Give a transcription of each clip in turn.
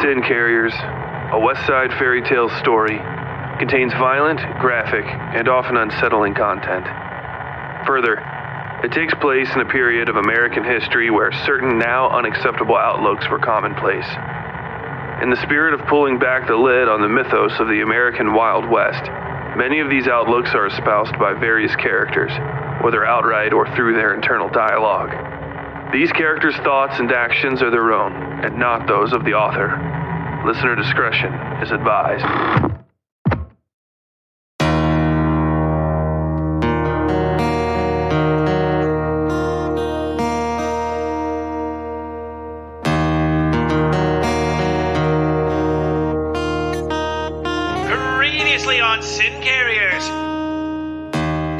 Sin Carriers, a Westside Fairytales story, contains violent, graphic, and often unsettling content. Further, it takes place in a period of American history where certain now unacceptable outlooks were commonplace. In the spirit of pulling back the lid on the mythos of the American Wild West, many of these outlooks are espoused by various characters, whether outright or through their internal dialogue. These characters' thoughts and actions are their own, and not those of the author. Listener discretion is advised. Previously on Sin Carriers.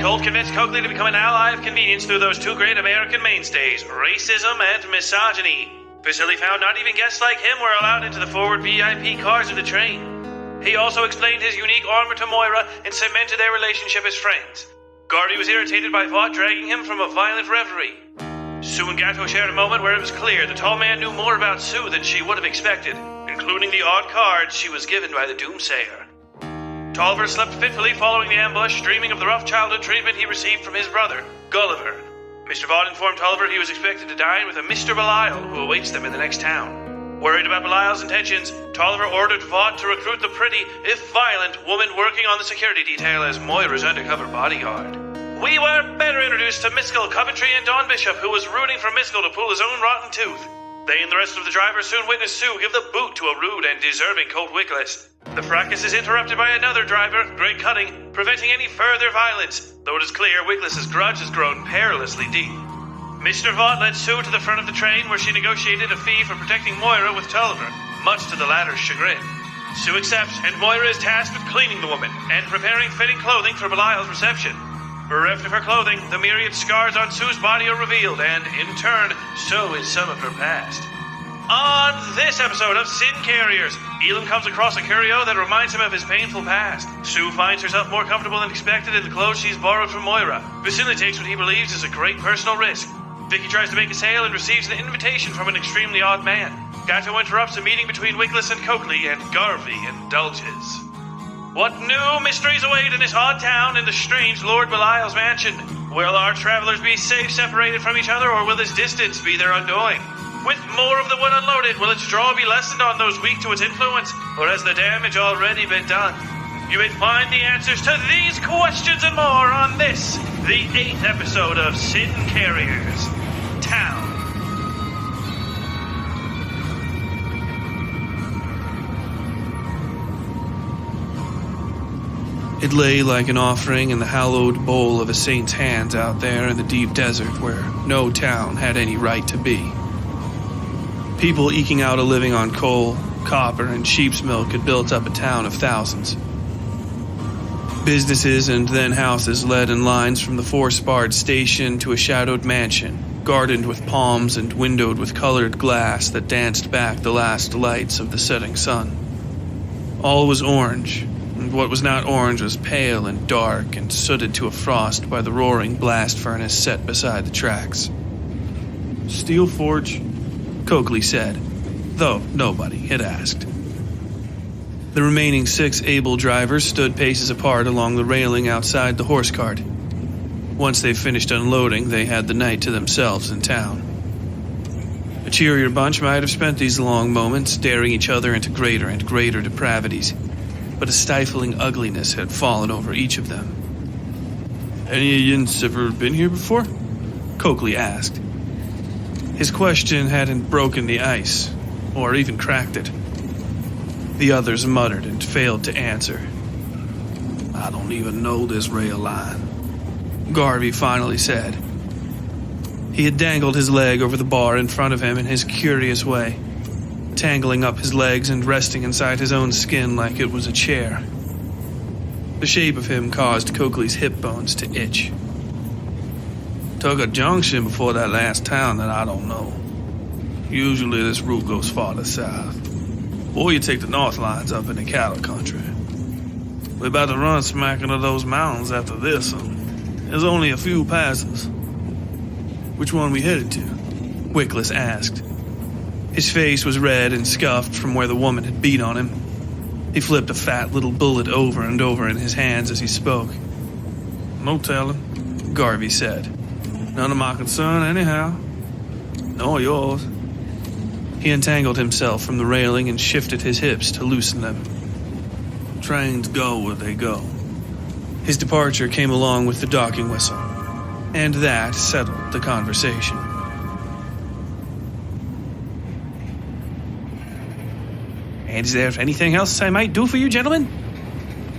Colt convinced Cokely to become an ally of convenience through those two great American mainstays, racism and misogyny. Vasily found not even guests like him were allowed into the forward VIP cars of the train. He also explained his unique armor to Moira and cemented their relationship as friends. Garvey was irritated by Vought dragging him from a violent reverie. Sue and Gato shared a moment where it was clear the tall man knew more about Sue than she would have expected, including the odd cards she was given by the Doomsayer. Tolliver slept fitfully following the ambush, dreaming of the rough childhood treatment he received from his brother, Gulliver. Mr. Vaught informed Tolliver he was expected to dine with a Mr. Belial, who awaits them in the next town. Worried about Belial's intentions, Tolliver ordered Vaught to recruit the pretty, if violent, woman working on the security detail as Moira's undercover bodyguard. We were better introduced to Miskell, Coventry, and Don Bishop, who was rooting for Miskell to pull his own rotten tooth. They and the rest of the drivers soon witnessed Sue give the boot to a rude and deserving Colt Wickless. The fracas is interrupted by another driver, Greg Cutting, preventing any further violence, though it is clear Wickless's grudge has grown perilously deep. Mr. Vaught led Sue to the front of the train where she negotiated a fee for protecting Moira with Tolliver, much to the latter's chagrin. Sue accepts, and Moira is tasked with cleaning the woman and preparing fitting clothing for Belial's reception. Bereft of her clothing, the myriad scars on Sue's body are revealed, and, in turn, so is some of her past. On this episode of Sin Carriers, Elam comes across a curio that reminds him of his painful past. Sue finds herself more comfortable than expected in the clothes she's borrowed from Moira. Vasily takes what he believes is a great personal risk. Vicky tries to make a sale and receives an invitation from an extremely odd man. Gato interrupts a meeting between Wickless and Cokely, and Garvey indulges. What new mysteries await in this odd town in the strange Lord Belial's mansion? Will our travelers be safe separated from each other, or will this distance be their undoing? With more of the wood unloaded, will its draw be lessened on those weak to its influence, or has the damage already been done? You may find the answers to these questions and more on this, the 8th episode of Sin Carriers Town. It lay like an offering in the hallowed bowl of a saint's hands out there in the deep desert where no town had any right to be. People eking out a living on coal, copper, and sheep's milk had built up a town of thousands. Businesses and then houses led in lines from the four-sparred station to a shadowed mansion, gardened with palms and windowed with colored glass that danced back the last lights of the setting sun. All was orange, and what was not orange was pale and dark and sooted to a frost by the roaring blast furnace set beside the tracks. "Steel forge?" Cokely said, though nobody had asked. The remaining 6 able drivers stood paces apart along the railing outside the horse cart. Once they finished unloading, they had the night to themselves in town. A cheerier bunch might have spent these long moments staring each other into greater and greater depravities, but a stifling ugliness had fallen over each of them. "Any of yins ever been here before?" Cokely asked. His question hadn't broken the ice, or even cracked it. The others muttered and failed to answer. "I don't even know this rail line," Garvey finally said. He had dangled his leg over the bar in front of him in his curious way, tangling up his legs and resting inside his own skin like it was a chair. The shape of him caused Cokely's hip bones to itch. "Took a junction before that last town that I don't know. Usually this route goes farther south. Or you take the north lines up in the cattle country. We're about to run smack into those mountains after this, and there's only a few passes." "Which one we headed to?" Wickless asked. His face was red and scuffed from where the woman had beat on him. He flipped a fat little bullet over and over in his hands as he spoke. "No telling," Garvey said. "None of my concern anyhow. Nor yours." He untangled himself from the railing and shifted his hips to loosen them. "Trains go where they go." His departure came along with the docking whistle, and that settled the conversation. "And is there anything else I might do for you, gentlemen?"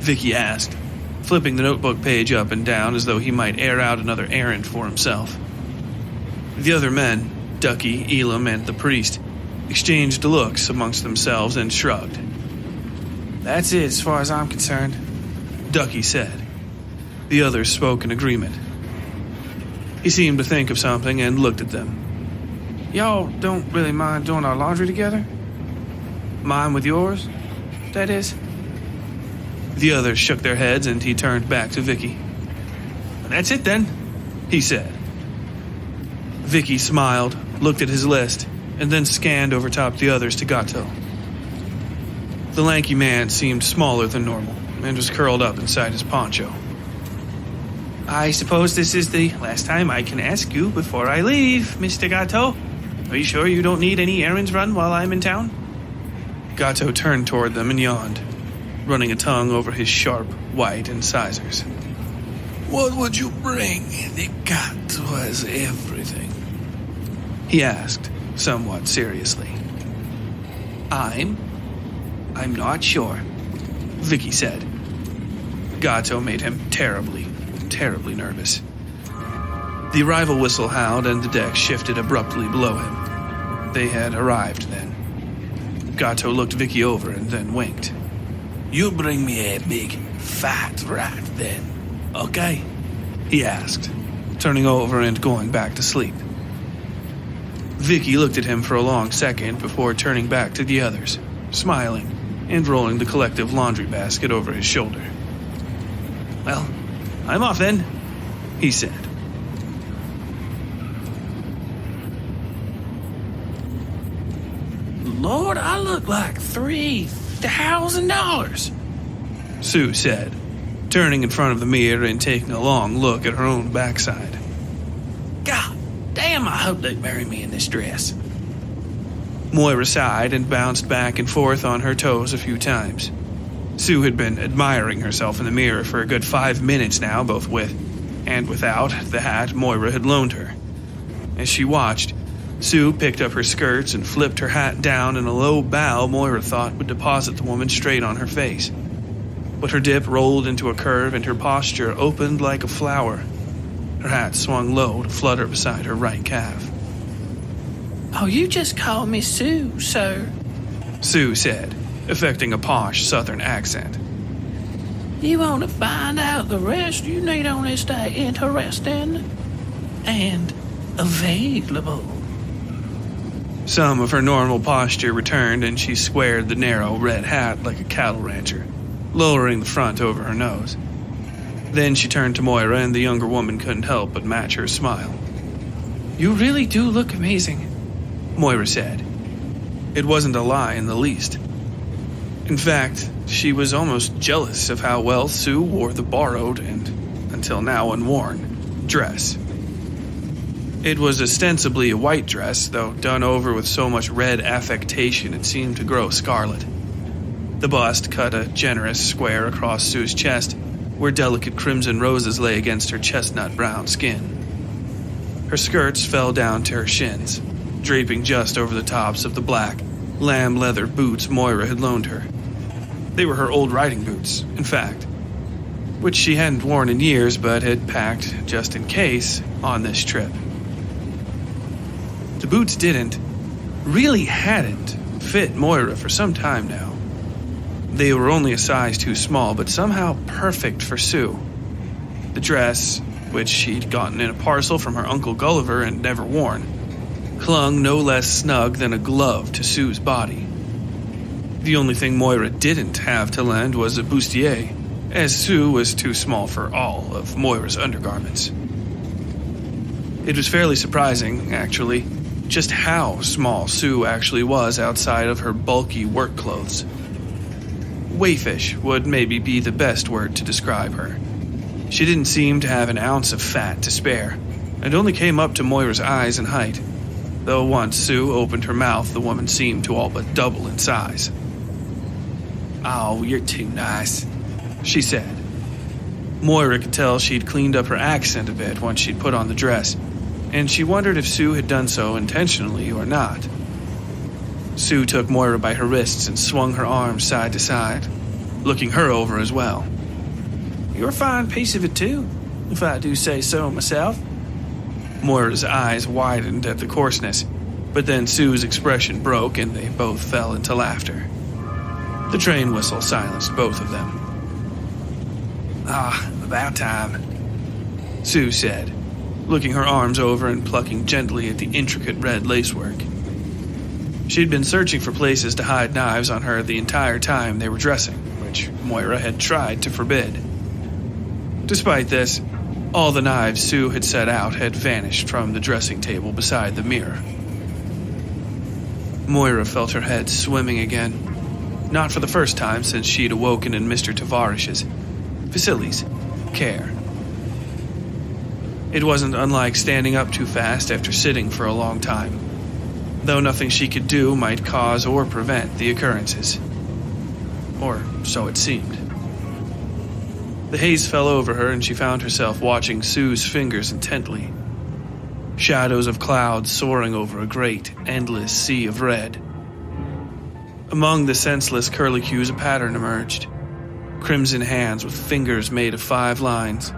Vicky asked, flipping the notebook page up and down as though he might air out another errand for himself. The other men, Ducky, Elam, and the priest, exchanged looks amongst themselves and shrugged. "That's it as far as I'm concerned," Ducky said. The others spoke in agreement. He seemed to think of something and looked at them. "Y'all don't really mind doing our laundry together? Mine with yours, that is?" The others shook their heads and he turned back to Vicky. "That's it then," he said. Vicky smiled, looked at his list, and then scanned over top the others to Gato. The lanky man seemed smaller than normal and was curled up inside his poncho. "I suppose this is the last time I can ask you before I leave, Mr. Gato. Are you sure you don't need any errands run while I'm in town?" Gato turned toward them and yawned, running a tongue over his sharp, white incisors. "What would you bring? The cat was everything," he asked, somewhat seriously. I'm not sure," Vicky said. Gato made him terribly nervous. The arrival whistle howled and the deck shifted abruptly below him. They had arrived then. Gato looked Vicky over and then winked. "You bring me a big, fat rat then, okay?" he asked, turning over and going back to sleep. Vicky looked at him for a long second before turning back to the others, smiling and rolling the collective laundry basket over his shoulder. "Well, I'm off then," he said. "Lord, I look like $3,000, Sue said, turning in front of the mirror and taking a long look at her own backside. God damn, I hope they marry me in this dress." Moira sighed and bounced back and forth on her toes a few times. Sue had been admiring herself in the mirror for a good 5 minutes now, both with and without the hat Moira had loaned her. As she watched, Sue picked up her skirts and flipped her hat down in a low bow Moira thought would deposit the woman straight on her face. But her dip rolled into a curve and her posture opened like a flower. Her hat swung low to flutter beside her right calf. "Oh, you just call me Sue, sir," Sue said, affecting a posh southern accent. "You want to find out the rest, you need only stay interesting and available." Some of her normal posture returned and she squared the narrow red hat like a cattle rancher, lowering the front over her nose. Then she turned to Moira and the younger woman couldn't help but match her smile. "You really do look amazing," Moira said. It wasn't a lie in the least. In fact, she was almost jealous of how well Sue wore the borrowed and, until now unworn, dress. It was ostensibly a white dress, though done over with so much red affectation it seemed to grow scarlet. The bust cut a generous square across Sue's chest, where delicate crimson roses lay against her chestnut brown skin. Her skirts fell down to her shins, draping just over the tops of the black, lamb leather boots Moira had loaned her. They were her old riding boots, in fact, which she hadn't worn in years but had packed, just in case, on this trip. The boots really hadn't, fit Moira for some time now. They were only a size too small, but somehow perfect for Sue. The dress, which she'd gotten in a parcel from her Uncle Gulliver and never worn, clung no less snug than a glove to Sue's body. The only thing Moira didn't have to lend was a bustier, as Sue was too small for all of Moira's undergarments. It was fairly surprising, actually, just how small Sue actually was outside of her bulky work clothes. Waifish would maybe be the best word to describe her. She didn't seem to have an ounce of fat to spare, and only came up to Moira's eyes in height, though once Sue opened her mouth, the woman seemed to all but double in size. "Oh, you're too nice," she said. Moira could tell she'd cleaned up her accent a bit once she'd put on the dress, and she wondered if Sue had done so intentionally or not. Sue took Moira by her wrists and swung her arms side to side, looking her over as well. "You're a fine piece of it too, if I do say so myself." Moira's eyes widened at the coarseness, but then Sue's expression broke and they both fell into laughter. The train whistle silenced both of them. About time," Sue said, looking her arms over and plucking gently at the intricate red lacework. She'd been searching for places to hide knives on her the entire time they were dressing, which Moira had tried to forbid. Despite this, all the knives Sue had set out had vanished from the dressing table beside the mirror. Moira felt her head swimming again, not for the first time since she'd awoken in Mr. Tavarish's, Vasily's, care. It wasn't unlike standing up too fast after sitting for a long time, though nothing she could do might cause or prevent the occurrences. Or so it seemed. The haze fell over her and she found herself watching Sue's fingers intently. Shadows of clouds soaring over a great, endless sea of red. Among the senseless curlicues a pattern emerged. Crimson hands with fingers made of 5 lines.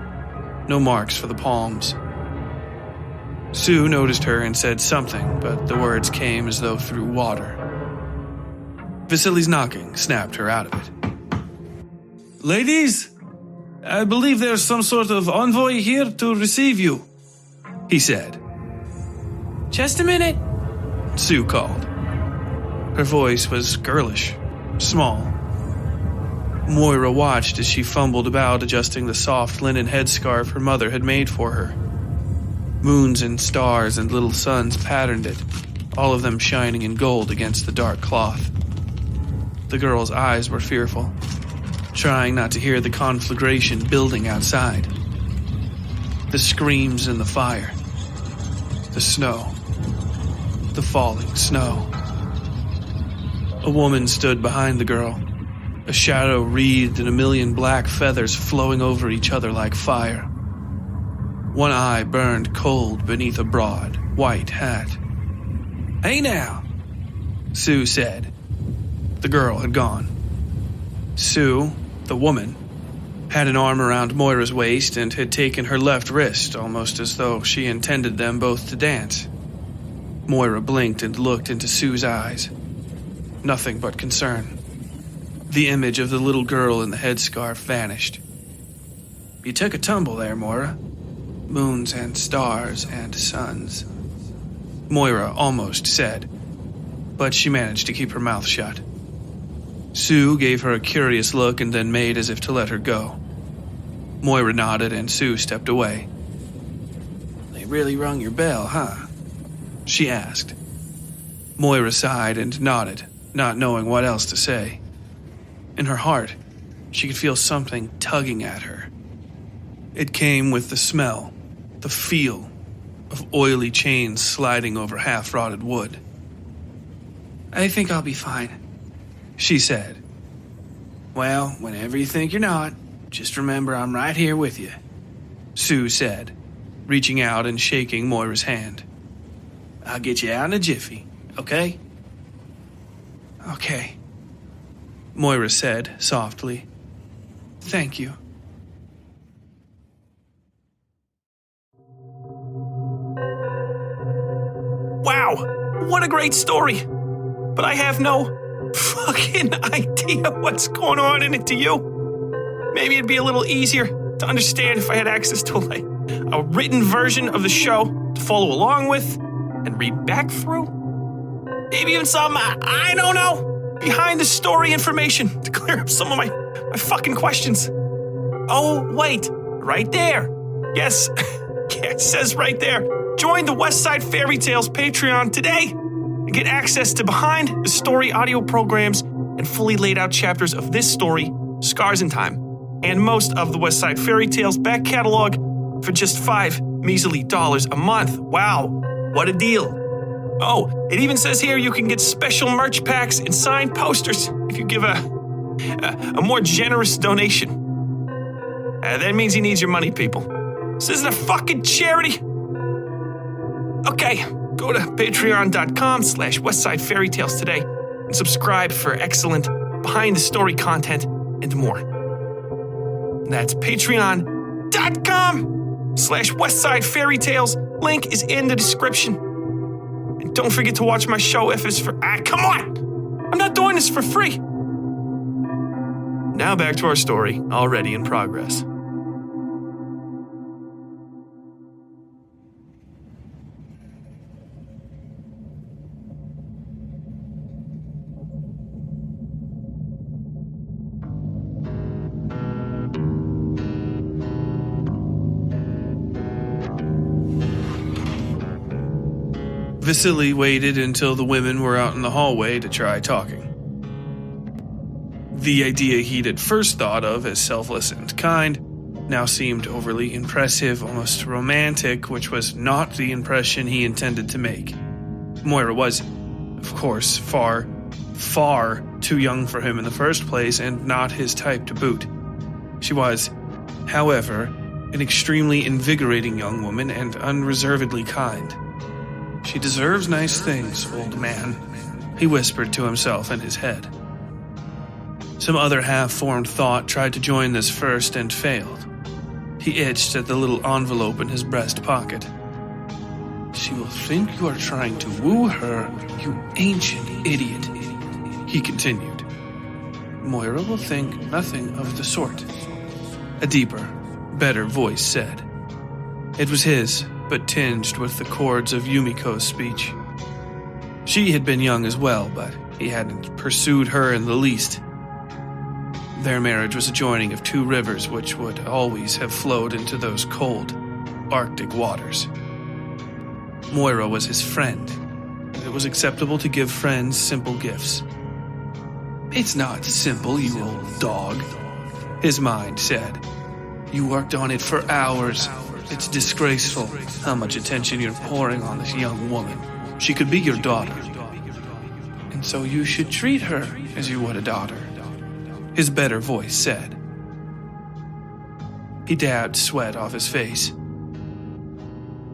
No marks for the palms. Sue noticed her and said something, but the words came as though through water. Vasily's knocking snapped her out of it. "Ladies, I believe there's some sort of envoy here to receive you," he said. "Just a minute," Sue called. Her voice was girlish, small. Moira watched as she fumbled about adjusting the soft linen headscarf her mother had made for her. Moons and stars and little suns patterned it, all of them shining in gold against the dark cloth. The girl's eyes were fearful, trying not to hear the conflagration building outside. The screams and the fire. The snow. The falling snow. A woman stood behind the girl, a shadow wreathed in a million black feathers flowing over each other like fire. One eye burned cold beneath a broad, white hat. "Hey now," Sue said. The girl had gone. Sue, the woman, had an arm around Moira's waist and had taken her left wrist, almost as though she intended them both to dance. Moira blinked and looked into Sue's eyes. Nothing but concern. The image of the little girl in the headscarf vanished. "You took a tumble there, Moira. Moons and stars and suns," Moira almost said, but she managed to keep her mouth shut. Sue gave her a curious look and then made as if to let her go. Moira nodded and Sue stepped away. "They really rung your bell, huh?" she asked. Moira sighed and nodded, not knowing what else to say. In her heart, she could feel something tugging at her. It came with the smell, the feel of oily chains sliding over half-rotted wood. "I think I'll be fine," she said. "Well, whenever you think you're not, just remember I'm right here with you," Sue said, reaching out and shaking Moira's hand. "I'll get you out in a jiffy, okay?" "Okay," Moira said softly. "Thank you." Wow, what a great story. But I have no fucking idea what's going on in it, do you? Maybe it'd be a little easier to understand if I had access to a written version of the show to follow along with and read back through. Maybe even some, I don't know, behind the story information to clear up some of my fucking questions. Oh, wait, right there. Yes, Yeah, it says right there. Join the Westside Fairytales Patreon today and get access to behind the story audio programs and fully laid out chapters of this story, Scars in Time, and most of the Westside Fairytales back catalog for just $5 measly a month. Wow, what a deal. Oh, it even says here you can get special merch packs and signed posters if you give a more generous donation. That means he needs your money, people. This isn't a fucking charity. Okay, go to patreon.com/Westside Fairytales today and subscribe for excellent behind-the-story content and more. That's patreon.com/Westside Fairytales. Link is in the description. And don't forget to watch my show if it's for... come on! I'm not doing this for free. Now back to our story, already in progress. Vasily waited until the women were out in the hallway to try talking. The idea he'd at first thought of as selfless and kind now seemed overly impressive, almost romantic, which was not the impression he intended to make. Moira was, of course, far, far too young for him in the first place, and not his type to boot. She was, however, an extremely invigorating young woman and unreservedly kind. "She deserves nice things, old man," he whispered to himself in his head. Some other half-formed thought tried to join this first and failed. He itched at the little envelope in his breast pocket. "She will think you are trying to woo her, you ancient idiot," he continued. "Moira will think nothing of the sort," a deeper, better voice said. It was his, but tinged with the chords of Yumiko's speech. She had been young as well, but he hadn't pursued her in the least. Their marriage was a joining of two rivers which would always have flowed into those cold, Arctic waters. Moira was his friend. It was acceptable to give friends simple gifts. "It's not simple, you old dog," his mind said. "You worked on it for hours. It's disgraceful how much attention you're pouring on this young woman. She could be your daughter. And so you should treat her as you would a daughter," his better voice said. He dabbed sweat off his face.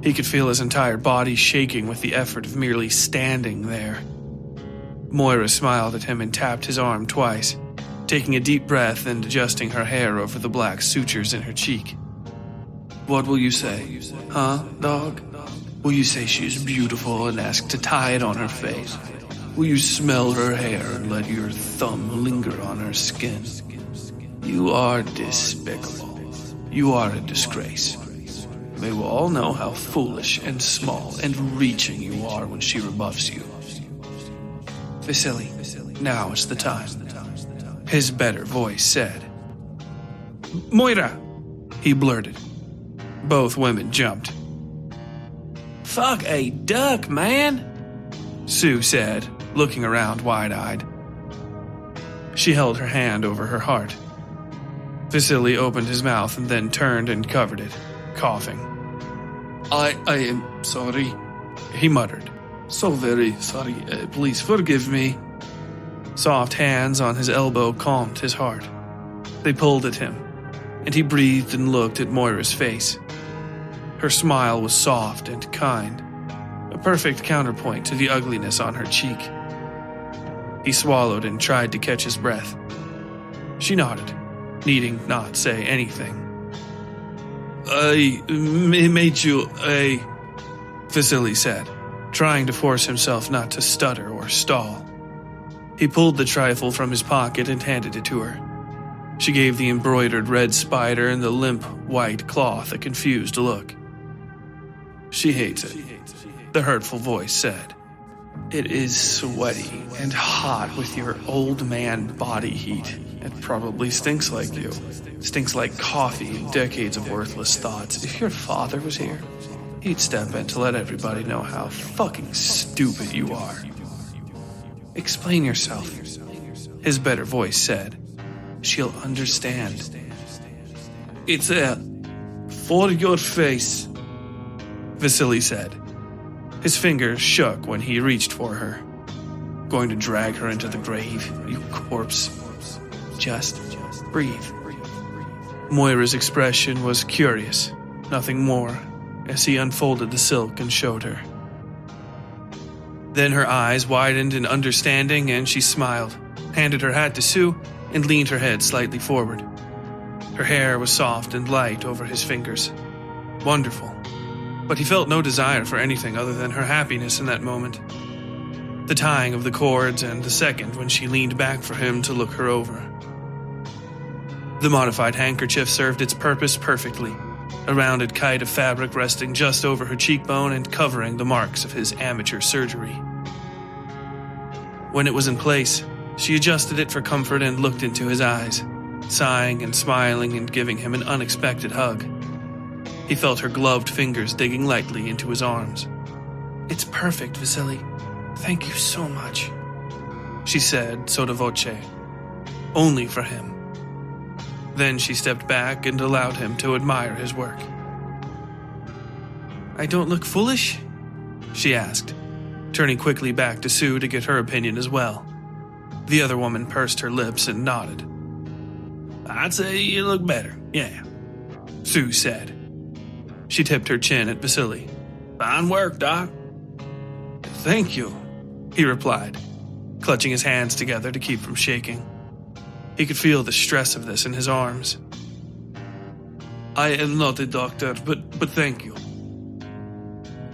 He could feel his entire body shaking with the effort of merely standing there. Moira smiled at him and tapped his arm twice, taking a deep breath and adjusting her hair over the black sutures in her cheek. "What will you say? Huh, dog? Will you say she is beautiful and ask to tie it on her face? Will you smell her hair and let your thumb linger on her skin? You are despicable. You are a disgrace. They will all know how foolish and small and reaching you are when she rebuffs you. Vasily, now is the time," his better voice said. "Moira," he blurted. Both women jumped. "Fuck a duck, man," Sue said, looking around wide-eyed. She held her hand over her heart. Vasily opened his mouth and then turned and covered it, coughing. I am sorry," he muttered. "So very sorry. Please forgive me." Soft hands on his elbow calmed his heart. They pulled at him, and he breathed and looked at Moira's face. Her smile was soft and kind, a perfect counterpoint to the ugliness on her cheek. He swallowed and tried to catch his breath. She nodded, needing not say anything. "I made you a..." Vasily said, trying to force himself not to stutter or stall. He pulled the trifle from his pocket and handed it to her. She gave the embroidered red spider and the limp white cloth a confused look. "She hates it," the hurtful voice said. It is sweaty and hot with your old man body heat. It probably stinks like you. Stinks like coffee and decades of worthless thoughts. If your father was here, he'd step in to let everybody know how fucking stupid you are. Explain yourself, his better voice said. She'll understand. It's for your face, Vasily said. His fingers shook when he reached for her. Going to drag her into the grave, you corpse. Just breathe. Moira's expression was curious, nothing more, as he unfolded the silk and showed her. Then her eyes widened in understanding and she smiled, handed her hat to Sue, and leaned her head slightly forward. Her hair was soft and light over his fingers. Wonderful. But he felt no desire for anything other than her happiness in that moment. The tying of the cords and the second when she leaned back for him to look her over. The modified handkerchief served its purpose perfectly, a rounded kite of fabric resting just over her cheekbone and covering the marks of his amateur surgery. When it was in place, she adjusted it for comfort and looked into his eyes, sighing and smiling and giving him an unexpected hug. He felt her gloved fingers digging lightly into his arms. It's perfect, Vasily. Thank you so much, she said sotto voce, only for him. Then she stepped back and allowed him to admire his work. I don't look foolish? She asked, turning quickly back to Sue to get her opinion as well. The other woman pursed her lips and nodded. I'd say you look better, yeah, Sue said. She tipped her chin at Vasily. Fine work, Doc. Thank you, he replied, clutching his hands together to keep from shaking. He could feel the stress of this in his arms. I am not a doctor, but thank you.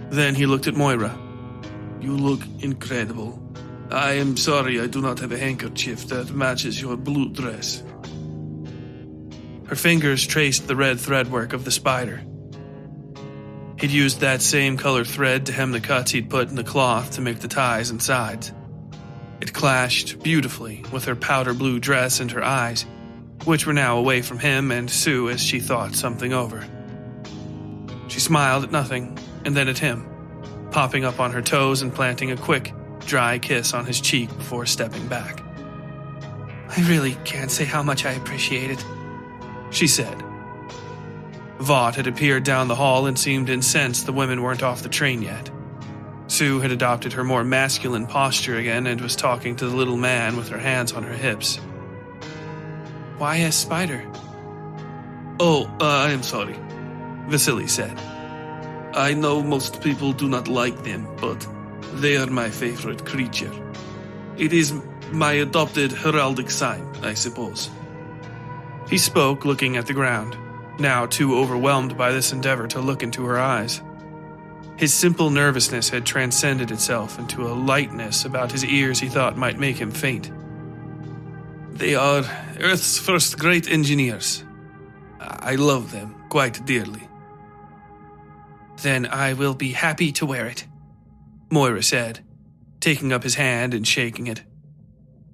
Then he looked at Moira. You look incredible. I am sorry I do not have a handkerchief that matches your blue dress. Her fingers traced the red threadwork of the spider. He'd used that same color thread to hem the cuts he'd put in the cloth to make the ties and sides. It clashed beautifully with her powder blue dress and her eyes, which were now away from him and Sue as she thought something over. She smiled at nothing, and then at him, popping up on her toes and planting a quick, dry kiss on his cheek before stepping back. I really can't say how much I appreciate it, she said. Vought had appeared down the hall and seemed incensed the women weren't off the train yet. Sue had adopted her more masculine posture again and was talking to the little man with her hands on her hips. Why a spider? Oh, I am sorry, Vasily said. I know most people do not like them, but they are my favorite creature. It is my adopted heraldic sign, I suppose. He spoke, looking at the ground, now too overwhelmed by this endeavor to look into her eyes. His simple nervousness had transcended itself into a lightness about his ears he thought might make him faint. They are Earth's first great engineers. I love them quite dearly. Then I will be happy to wear it, Moira said, taking up his hand and shaking it.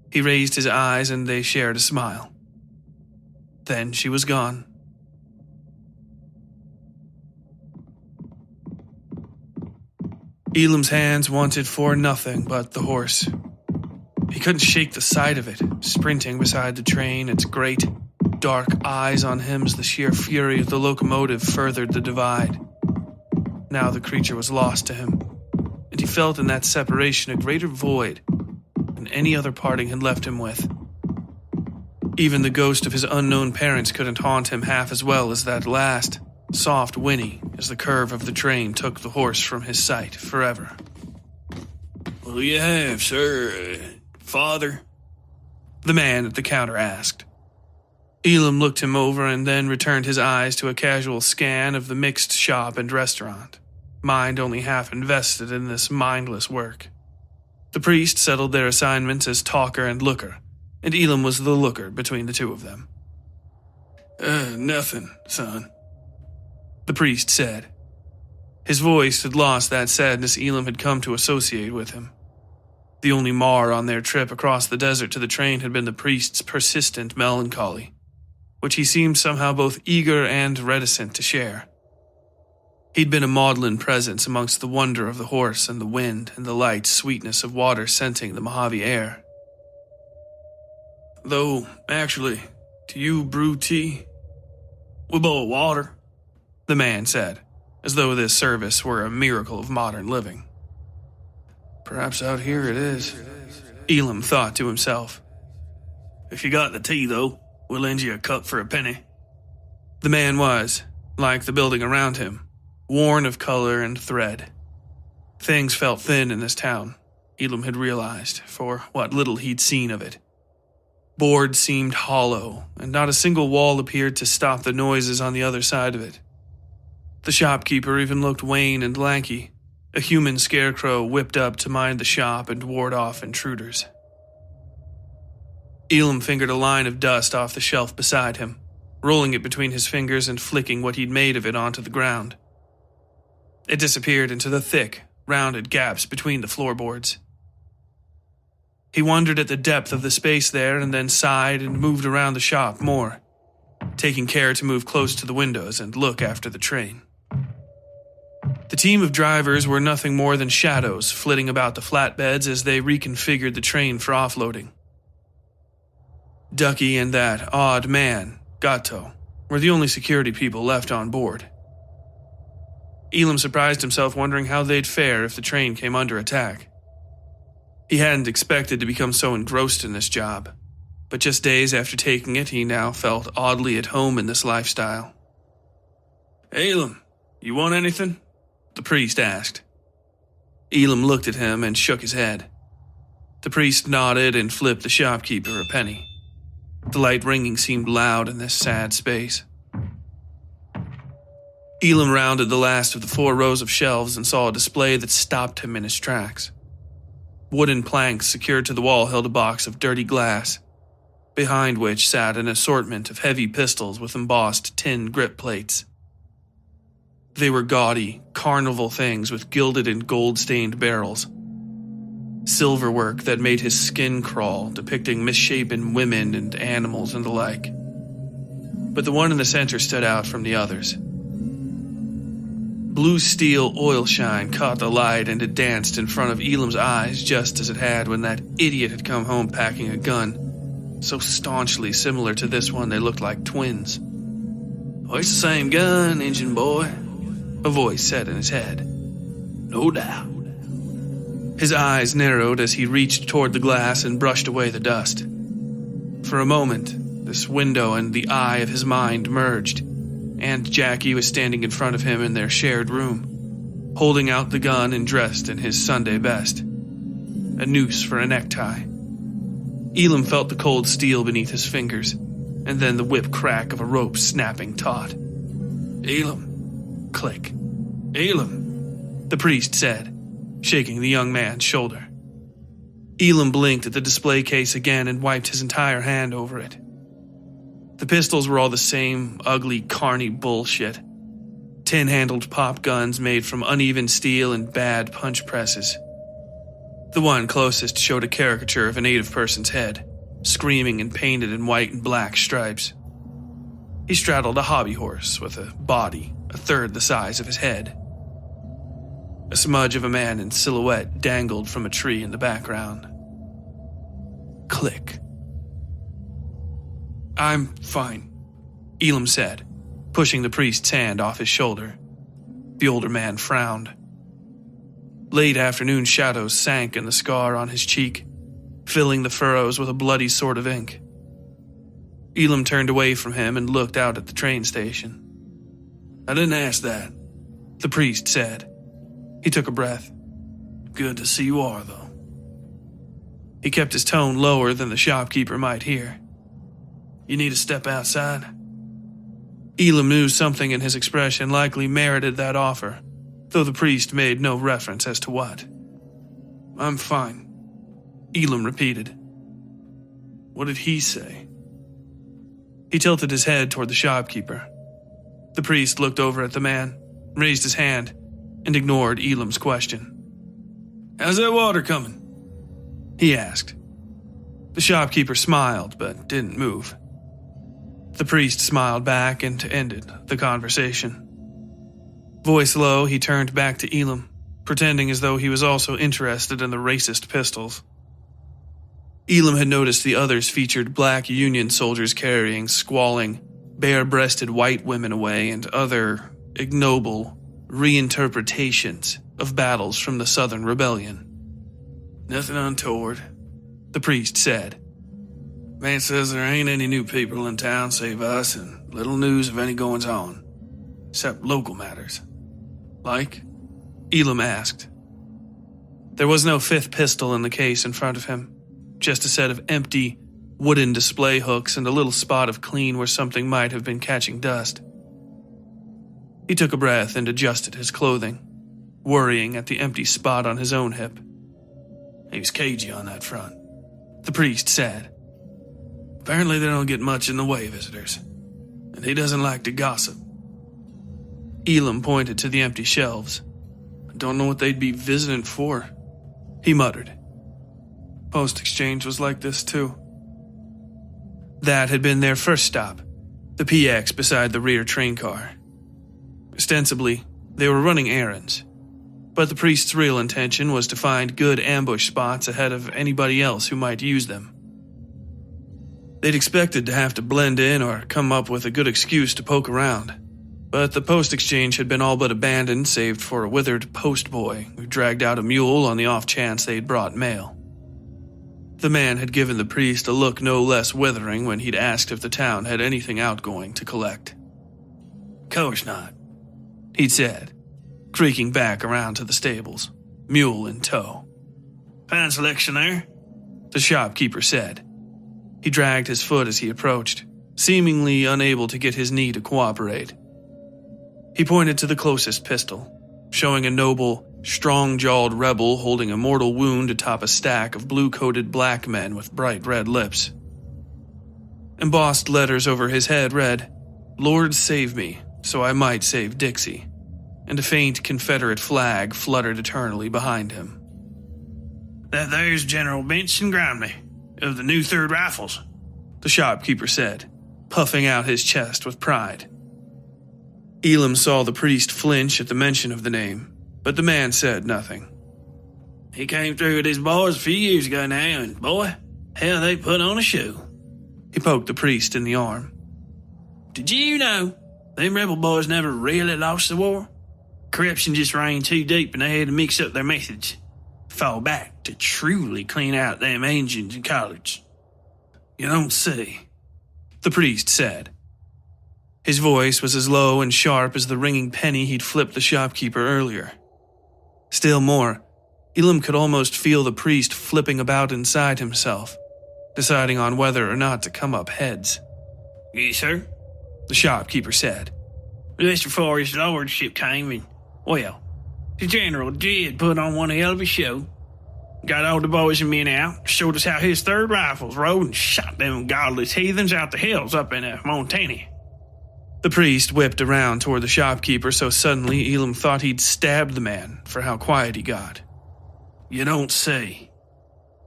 He raised his eyes and they shared a smile. Then she was gone. Elam's hands wanted for nothing but the horse. He couldn't shake the sight of it, sprinting beside the train, its great, dark eyes on him as the sheer fury of the locomotive furthered the divide. Now the creature was lost to him, and he felt in that separation a greater void than any other parting had left him with. Even the ghost of his unknown parents couldn't haunt him half as well as that last, soft whinny as the curve of the train took the horse from his sight forever. What do you have, sir? Father? The man at the counter asked. Elam looked him over and then returned his eyes to a casual scan of the mixed shop and restaurant, mind only half invested in this mindless work. The priest settled their assignments as talker and looker, and Elam was the looker between the two of them. Nothing, son, the priest said. His voice had lost that sadness Elam had come to associate with him. The only mar on their trip across the desert to the train had been the priest's persistent melancholy, which he seemed somehow both eager and reticent to share. He'd been a maudlin presence amongst the wonder of the horse and the wind and the light sweetness of water scenting the Mojave air. Though, actually, do you brew tea? We boil water, the man said, as though this service were a miracle of modern living. Perhaps out here it is, Elam thought to himself. If you got the tea, though, we'll lend you a cup for a penny. The man was, like the building around him, worn of color and thread. Things felt thin in this town, Elam had realized, for what little he'd seen of it. Boards seemed hollow, and not a single wall appeared to stop the noises on the other side of it. The shopkeeper even looked wan and lanky, a human scarecrow whipped up to mind the shop and ward off intruders. Elam fingered a line of dust off the shelf beside him, rolling it between his fingers and flicking what he'd made of it onto the ground. It disappeared into the thick, rounded gaps between the floorboards. He wondered at the depth of the space there and then sighed and moved around the shop more, taking care to move close to the windows and look after the train. The team of drivers were nothing more than shadows flitting about the flatbeds as they reconfigured the train for offloading. Ducky and that odd man, Gato, were the only security people left on board. Elam surprised himself wondering how they'd fare if the train came under attack. He hadn't expected to become so engrossed in this job, but just days after taking it, he now felt oddly at home in this lifestyle. Elam, you want anything? The priest asked. Elam looked at him and shook his head. The priest nodded and flipped the shopkeeper a penny. The light ringing seemed loud in this sad space. Elam rounded the last of the 4 rows of shelves and saw a display that stopped him in his tracks. Wooden planks secured to the wall held a box of dirty glass, behind which sat an assortment of heavy pistols with embossed tin grip plates. They were gaudy, carnival things with gilded and gold-stained barrels. Silverwork that made his skin crawl, depicting misshapen women and animals and the like. But the one in the center stood out from the others. Blue steel oil shine caught the light and it danced in front of Elam's eyes just as it had when that idiot had come home packing a gun, so staunchly similar to this one they looked like twins. "Oh, it's the same gun, engine boy," a voice said in his head. "No doubt." His eyes narrowed as he reached toward the glass and brushed away the dust. For a moment, this window and the eye of his mind merged, and Jackie was standing in front of him in their shared room, holding out the gun and dressed in his Sunday best. A noose for a necktie. Elam felt the cold steel beneath his fingers, and then the whip crack of a rope snapping taut. "Elam." Click. "Elam," the priest said, shaking the young man's shoulder. Elam blinked at the display case again and wiped his entire hand over it. The pistols were all the same ugly, carny bullshit. Tin-handled pop guns made from uneven steel and bad punch presses. The one closest showed a caricature of a native person's head, screaming and painted in white and black stripes. He straddled a hobby horse with a body a third the size of his head. A smudge of a man in silhouette dangled from a tree in the background. Click. "I'm fine," Elam said, pushing the priest's hand off his shoulder. The older man frowned. Late afternoon shadows sank in the scar on his cheek, filling the furrows with a bloody sort of ink. Elam turned away from him and looked out at the train station. "I didn't ask that," the priest said. He took a breath. "Good to see you are, though." He kept his tone lower than the shopkeeper might hear. "You need to step outside?" Elam knew something in his expression likely merited that offer, though the priest made no reference as to what. "I'm fine," Elam repeated. What did he say? He tilted his head toward the shopkeeper. The priest looked over at the man, raised his hand, and ignored Elam's question. "How's that water coming?" he asked. The shopkeeper smiled, but didn't move. The priest smiled back and ended the conversation. Voice low, he turned back to Elam, pretending as though he was also interested in the racist pistols. Elam had noticed the others featured black Union soldiers carrying squalling, bare-breasted white women away and other ignoble reinterpretations of battles from the Southern Rebellion. Nothing untoward, the priest said. Man says there ain't any new people in town save us and little news of any goings-on, except local matters. Like? Elam asked. There was no fifth pistol in the case in front of him, just a set of empty, wooden display hooks and a little spot of clean where something might have been catching dust. He took a breath and adjusted his clothing, worrying at the empty spot on his own hip. He was cagey on that front, the priest said. Apparently they don't get much in the way of visitors, and he doesn't like to gossip. Elam pointed to the empty shelves. I don't know what they'd be visiting for, he muttered. Post Exchange was like this too. That had been their first stop, the PX beside the rear train car. Ostensibly, they were running errands, but the priest's real intention was to find good ambush spots ahead of anybody else who might use them. They'd expected to have to blend in or come up with a good excuse to poke around, but the post exchange had been all but abandoned save for a withered post boy who dragged out a mule on the off chance they'd brought mail. The man had given the priest a look no less withering when he'd asked if the town had anything outgoing to collect. Course not, he'd said, creaking back around to the stables, mule in tow. Fine selection there, the shopkeeper said. He dragged his foot as he approached, seemingly unable to get his knee to cooperate. He pointed to the closest pistol, showing a noble, strong-jawed rebel holding a mortal wound atop a stack of blue-coated black men with bright red lips. Embossed letters over his head read, "Lord save me, so I might save Dixie," and a faint Confederate flag fluttered eternally behind him. That there's General Benson Grimley, of the new 3rd Rifles, the shopkeeper said, puffing out his chest with pride. Elam saw the priest flinch at the mention of the name, but the man said nothing. He came through with his boys a few years ago now, and boy, hell, they put on a show. He poked the priest in the arm. Did you know, them rebel boys never really lost the war? Corruption just ran too deep and they had to mix up their methods. Fall back to truly clean out them engines and collards. You don't say, the priest said. His voice was as low and sharp as the ringing penny he'd flipped the shopkeeper earlier. Still more, Elam could almost feel the priest flipping about inside himself, deciding on whether or not to come up heads. Yes, sir, the shopkeeper said. Just before his lordship came in, well, the general did put on one hell of a show. Got all the boys and men out, showed us how his 3rd Rifles rode and shot them godless heathens out the hills up in Montana. The priest whipped around toward the shopkeeper so suddenly Elam thought he'd stabbed the man for how quiet he got. You don't say,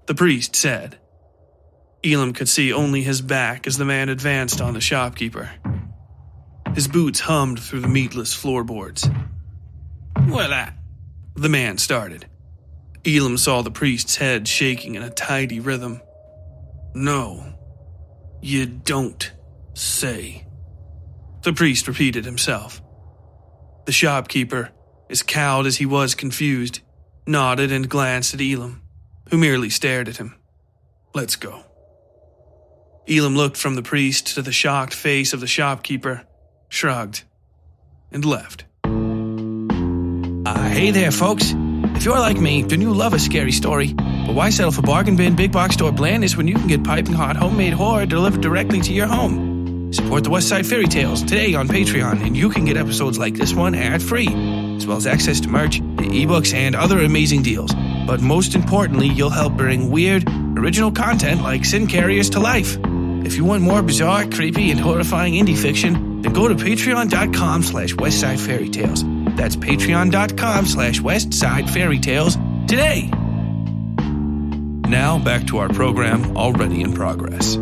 the priest said. Elam could see only his back as the man advanced on the shopkeeper. His boots hummed through the meatless floorboards. Well, the man started. Elam saw the priest's head shaking in a tidy rhythm. No, you don't say, the priest repeated himself. The shopkeeper, as cowed as he was confused, nodded and glanced at Elam, who merely stared at him. Let's go. Elam looked from the priest to the shocked face of the shopkeeper, shrugged, and left. Hey there, folks. If you're like me, then you love a scary story. But why settle for bargain bin big box store blandness when you can get piping hot homemade horror delivered directly to your home? Support the Westside Fairytales today on Patreon, and you can get episodes like this one ad-free, as well as access to merch, ebooks, and other amazing deals. But most importantly, you'll help bring weird, original content like Sin Carriers to life. If you want more bizarre, creepy, and horrifying indie fiction, then go to patreon.com/WestsideFairytales. That's patreon.com/WestsideFairytales today. Now back to our program already in progress.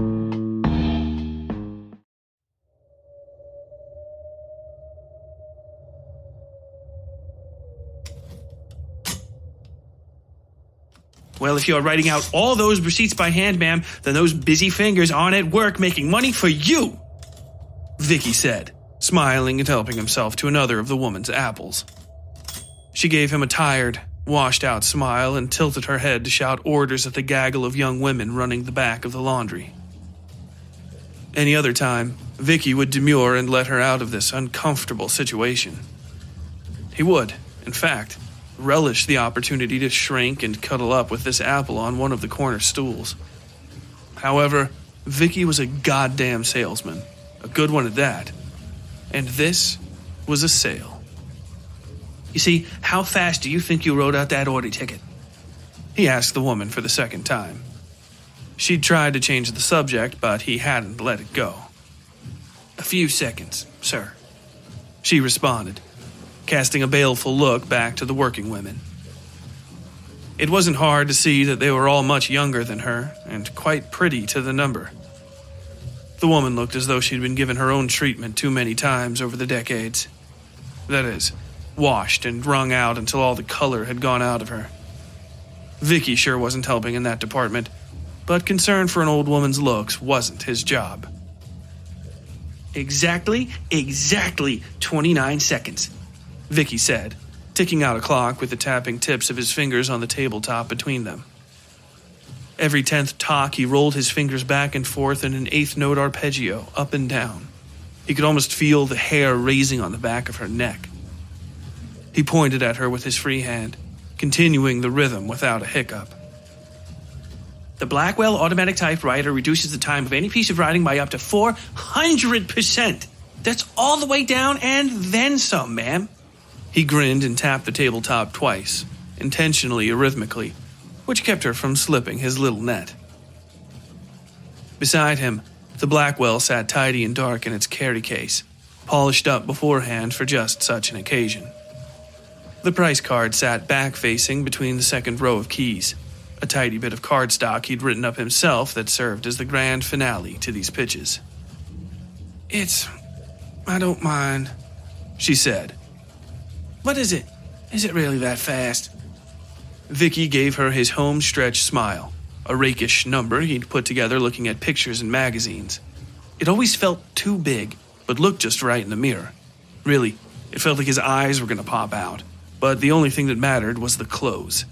Well, if you are writing out all those receipts by hand, ma'am, then those busy fingers aren't at work making money for you, Vicky said, smiling and helping himself to another of the woman's apples. She gave him a tired, washed-out smile and tilted her head to shout orders at the gaggle of young women running the back of the laundry. Any other time, Vicky would demur and let her out of this uncomfortable situation. He would, in fact, relish the opportunity to shrink and cuddle up with this apple on one of the corner stools. However, Vicky was a goddamn salesman, a good one at that, and this was a sale. You see, how fast do you think you wrote out that order ticket? He asked the woman for the second time. She'd tried to change the subject, but he hadn't let it go. A few seconds, sir, she responded, casting a baleful look back to the working women. It wasn't hard to see that they were all much younger than her, and quite pretty to the number. The woman looked as though she'd been given her own treatment too many times over the decades. That is, washed and wrung out until all the color had gone out of her. Vicky sure wasn't helping in that department, but concern for an old woman's looks wasn't his job. Exactly 29 seconds. Vicky said, ticking out a clock with the tapping tips of his fingers on the tabletop between them. Every 10th tock, he rolled his fingers back and forth in an eighth-note arpeggio, up and down. He could almost feel the hair raising on the back of her neck. He pointed at her with his free hand, continuing the rhythm without a hiccup. The Blackwell automatic typewriter reduces the time of any piece of writing by up to 400%. That's all the way down and then some, ma'am. He grinned and tapped the tabletop twice, intentionally arrhythmically, which kept her from slipping his little net. Beside him, the Blackwell sat tidy and dark in its carry case, polished up beforehand for just such an occasion. The price card sat back-facing between the second row of keys, a tidy bit of cardstock he'd written up himself that served as the grand finale to these pitches. I don't mind, she said. What is it? Is it really that fast? Vicky gave her his home-stretch smile, a rakish number he'd put together looking at pictures in magazines. It always felt too big, but looked just right in the mirror. Really, it felt like his eyes were going to pop out, but the only thing that mattered was the close.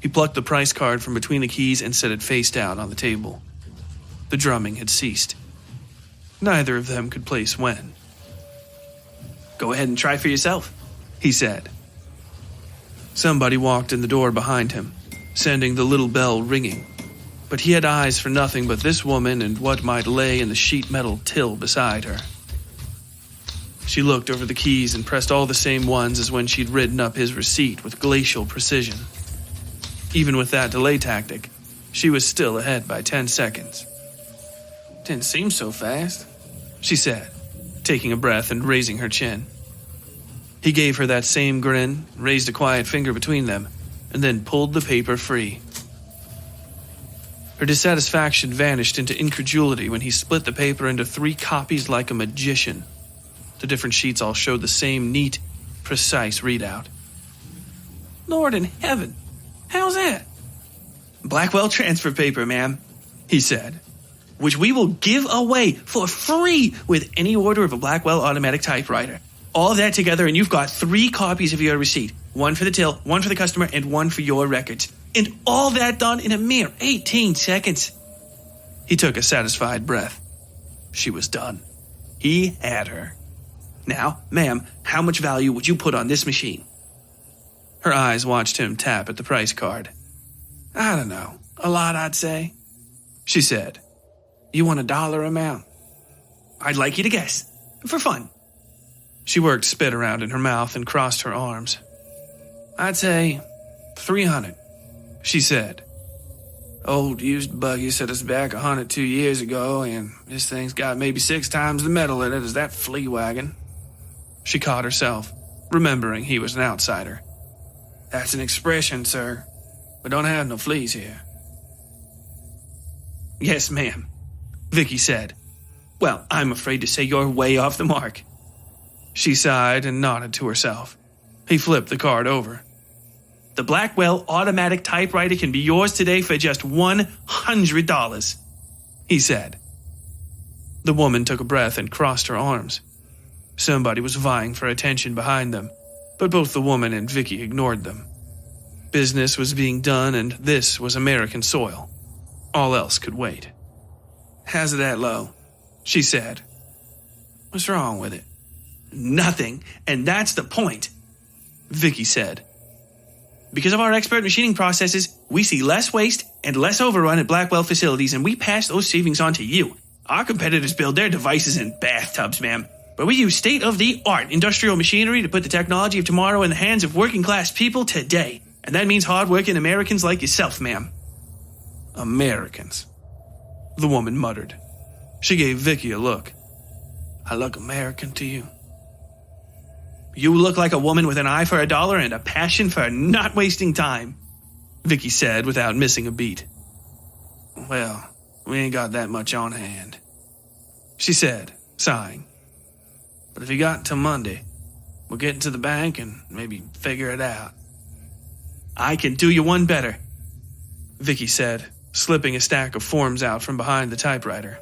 He plucked the price card from between the keys and set it face down on the table. The drumming had ceased. Neither of them could place when. Go ahead and try for yourself, he said. Somebody walked in the door behind him, sending the little bell ringing. But he had eyes for nothing but this woman and what might lay in the sheet metal till beside her. She looked over the keys and pressed all the same ones as when she'd written up his receipt with glacial precision. Even with that delay tactic, she was still ahead by 10 seconds. Didn't seem so fast, she said, taking a breath and raising her chin. He gave her that same grin, raised a quiet finger between them, and then pulled the paper free. Her dissatisfaction vanished into incredulity when he split the paper into 3 copies like a magician. The different sheets all showed the same neat, precise readout. Lord in heaven, how's that? Blackwell transfer paper, ma'am, he said, which we will give away for free with any order of a Blackwell automatic typewriter. All that together and you've got 3 copies of your receipt. 1 for the till, 1 for the customer, and 1 for your records. And all that done in a mere 18 seconds. He took a satisfied breath. She was done. He had her. Now, ma'am, how much value would you put on this machine? Her eyes watched him tap at the price card. I don't know. A lot, I'd say, she said. You want a dollar amount? I'd like you to guess. For fun. She worked spit around in her mouth and crossed her arms. I'd say 300, she said. Old used buggy set us back 102 years ago, and this thing's got maybe 6 times the metal in it as that flea wagon. She caught herself, remembering he was an outsider. That's an expression, sir. We don't have no fleas here. Yes, ma'am, Vicky said. Well, I'm afraid to say you're way off the mark. She sighed and nodded to herself. He flipped the card over. The Blackwell automatic typewriter can be yours today for just $100, he said. The woman took a breath and crossed her arms. Somebody was vying for attention behind them, but both the woman and Vicky ignored them. Business was being done, and this was American soil. All else could wait. How's it that low? She said. What's wrong with it? Nothing, and that's the point, Vicky said. Because of our expert machining processes, we see less waste and less overrun at Blackwell facilities, and we pass those savings on to you. Our competitors build their devices in bathtubs, ma'am, but we use state-of-the-art industrial machinery to put the technology of tomorrow in the hands of working-class people today, and that means hard-working Americans like yourself, ma'am. Americans, the woman muttered. She gave Vicky a look. I look American to you? You look like a woman with an eye for a dollar and a passion for not wasting time, Vicky said without missing a beat. Well, we ain't got that much on hand, she said, sighing. But if you got till Monday, we'll get into the bank and maybe figure it out. I can do you one better, Vicky said, slipping a stack of forms out from behind the typewriter.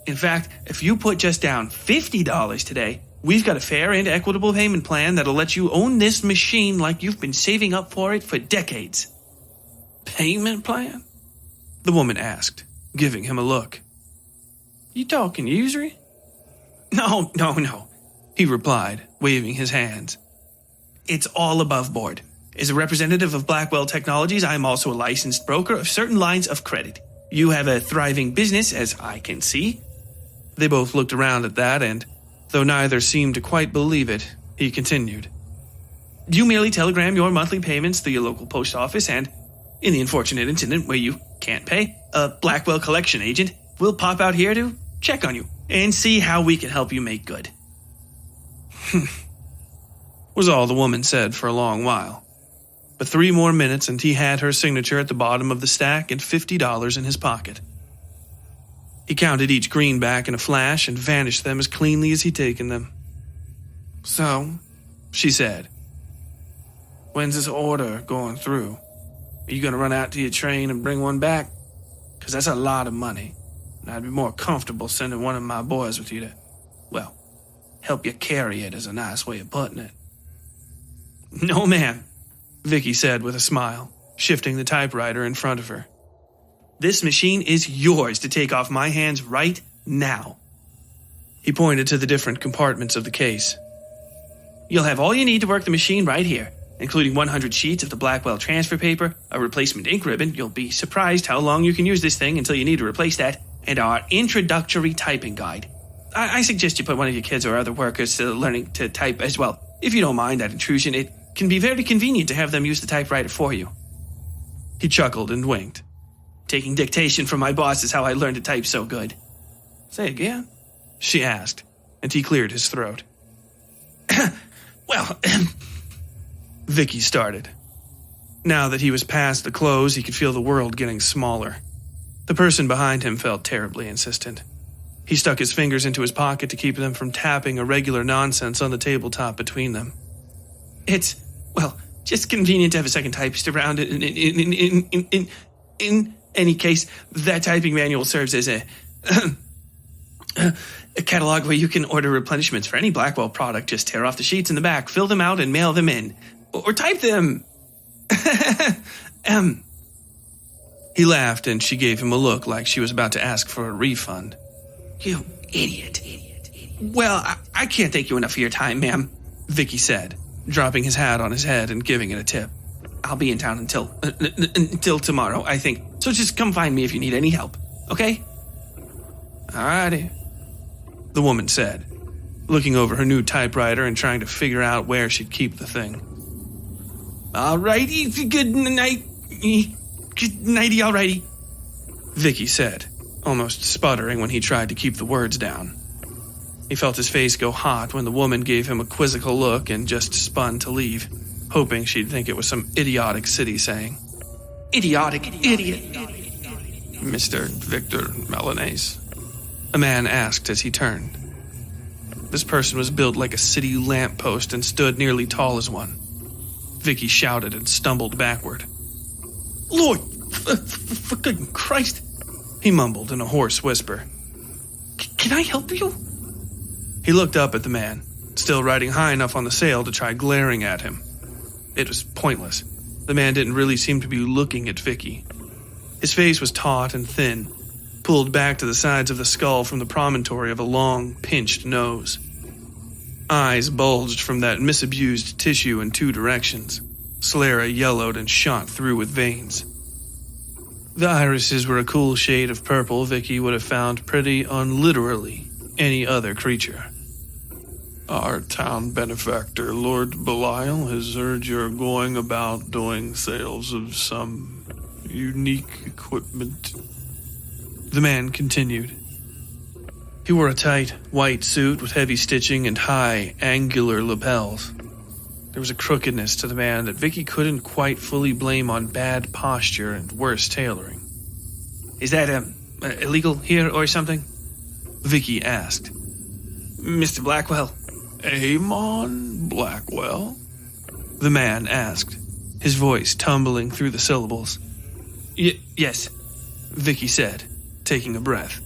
In fact, if you put just down $50 today, we've got a fair and equitable payment plan that'll let you own this machine like you've been saving up for it for decades. Payment plan? The woman asked, giving him a look. You talking usury? No, he replied, waving his hands. It's all above board. As a representative of Blackwell Technologies, I'm also a licensed broker of certain lines of credit. You have a thriving business, as I can see. They both looked around at that, and though neither seemed to quite believe it, he continued. You merely telegram your monthly payments through your local post office, and, in the unfortunate incident where you can't pay, a Blackwell collection agent will pop out here to check on you and see how we can help you make good. Was all the woman said for a long while. But 3 more minutes and he had her signature at the bottom of the stack and $50 in his pocket. He counted each greenback in a flash and vanished them as cleanly as he'd taken them. So, she said, when's this order going through? Are you going to run out to your train and bring one back? Because that's a lot of money, and I'd be more comfortable sending one of my boys with you to, well, help you carry it is a nice way of putting it. No, ma'am, Vicky said with a smile, shifting the typewriter in front of her. This machine is yours to take off my hands right now. He pointed to the different compartments of the case. You'll have all you need to work the machine right here, including 100 sheets of the Blackwell transfer paper, a replacement ink ribbon. You'll be surprised how long you can use this thing until you need to replace that, and our introductory typing guide. I suggest you put one of your kids or other workers to learning to type as well. If you don't mind that intrusion, it can be very convenient to have them use the typewriter for you. He chuckled and winked. Taking dictation from my boss is how I learned to type so good. Say again? She asked, and he cleared his throat. Well, Vicky started. Now that he was past the close, he could feel the world getting smaller. The person behind him felt terribly insistent. He stuck his fingers into his pocket to keep them from tapping irregular nonsense on the tabletop between them. It's, well, just convenient to have a second typist around it. In any case, that typing manual serves as a catalog where you can order replenishments for any Blackwell product. Just tear off the sheets in the back, fill them out, and mail them in. Or type them. He laughed, and she gave him a look like she was about to ask for a refund. You idiot. Well, I can't thank you enough for your time, ma'am, Vicky said, dropping his hat on his head and giving it a tip. I'll be in town until tomorrow, I think. So just come find me if you need any help, okay? Alrighty, the woman said, looking over her new typewriter and trying to figure out where she'd keep the thing. Alrighty, good night. Good nighty, alrighty, Vicky said, almost sputtering when he tried to keep the words down. He felt his face go hot when the woman gave him a quizzical look and just spun to leave, hoping she'd think it was some idiotic city saying. Idiotic idiot. Mr. Victor Milanese? A man asked as he turned. This person was built like a city lamppost and stood nearly tall as one. Vicky shouted and stumbled backward. Lord, for goodness Christ, he mumbled in a hoarse whisper. Can I help you? He looked up at the man, still riding high enough on the sail to try glaring at him. It was pointless. The man didn't really seem to be looking at Vicky. His face was taut and thin, pulled back to the sides of the skull from the promontory of a long, pinched nose. Eyes bulged from that misabused tissue in two directions. Sclera yellowed and shot through with veins. The irises were a cool shade of purple Vicky would have found pretty unliterally any other creature. Our town benefactor, Lord Belial, has heard you're going about doing sales of some unique equipment. The man continued. He wore a tight, white suit with heavy stitching and high, angular lapels. There was a crookedness to the man that Vicky couldn't quite fully blame on bad posture and worse tailoring. Is that, illegal here or something? Vicky asked. Mr. Blackwell. Amon Blackwell? The man asked, his voice tumbling through the syllables. Yes, Vicky said, taking a breath.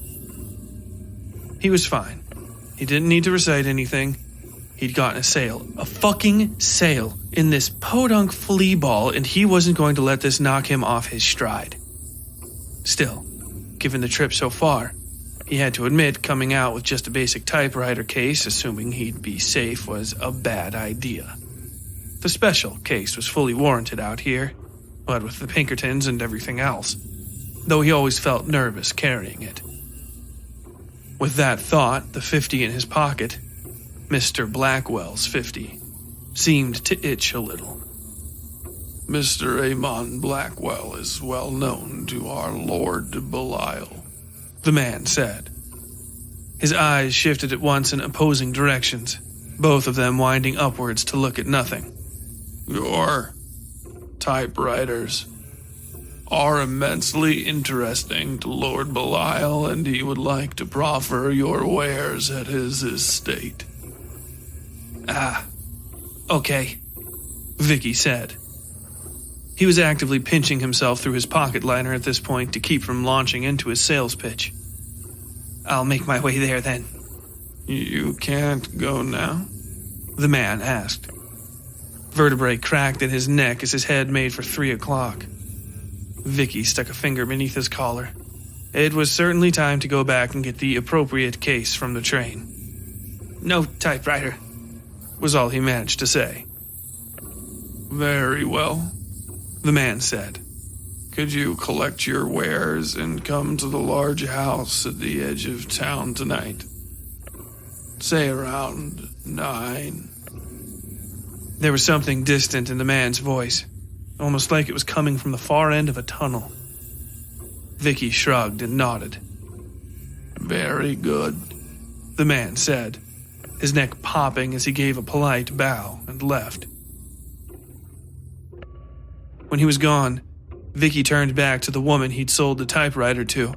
He was fine. He didn't need to recite anything. He'd gotten a fucking sail, in this podunk flea ball, and he wasn't going to let this knock him off his stride. Still, given the trip so far, he had to admit coming out with just a basic typewriter case, assuming he'd be safe, was a bad idea. The special case was fully warranted out here, what with the Pinkertons and everything else, though he always felt nervous carrying it. With that thought, the 50 in his pocket, Mr. Blackwell's 50, seemed to itch a little. Mr. Amon Blackwell is well known to our Lord Belial, the man said. His eyes shifted at once in opposing directions, both of them winding upwards to look at nothing. Your typewriters are immensely interesting to Lord Belial, and he would like to proffer your wares at his estate. Okay, Vicky said. He was actively pinching himself through his pocket liner at this point to keep from launching into his sales pitch. I'll make my way there then. You can't go now? The man asked. Vertebrae cracked in his neck as his head made for 3 o'clock. Vicky stuck a finger beneath his collar. It was certainly time to go back and get the appropriate case from the train. No typewriter, was all he managed to say. Very well, the man said. Could you collect your wares and come to the large house at the edge of town tonight? Say around 9. There was something distant in the man's voice, almost like it was coming from the far end of a tunnel. Vicky shrugged and nodded. Very good, the man said, his neck popping as he gave a polite bow and left. When he was gone, Vicky turned back to the woman he'd sold the typewriter to.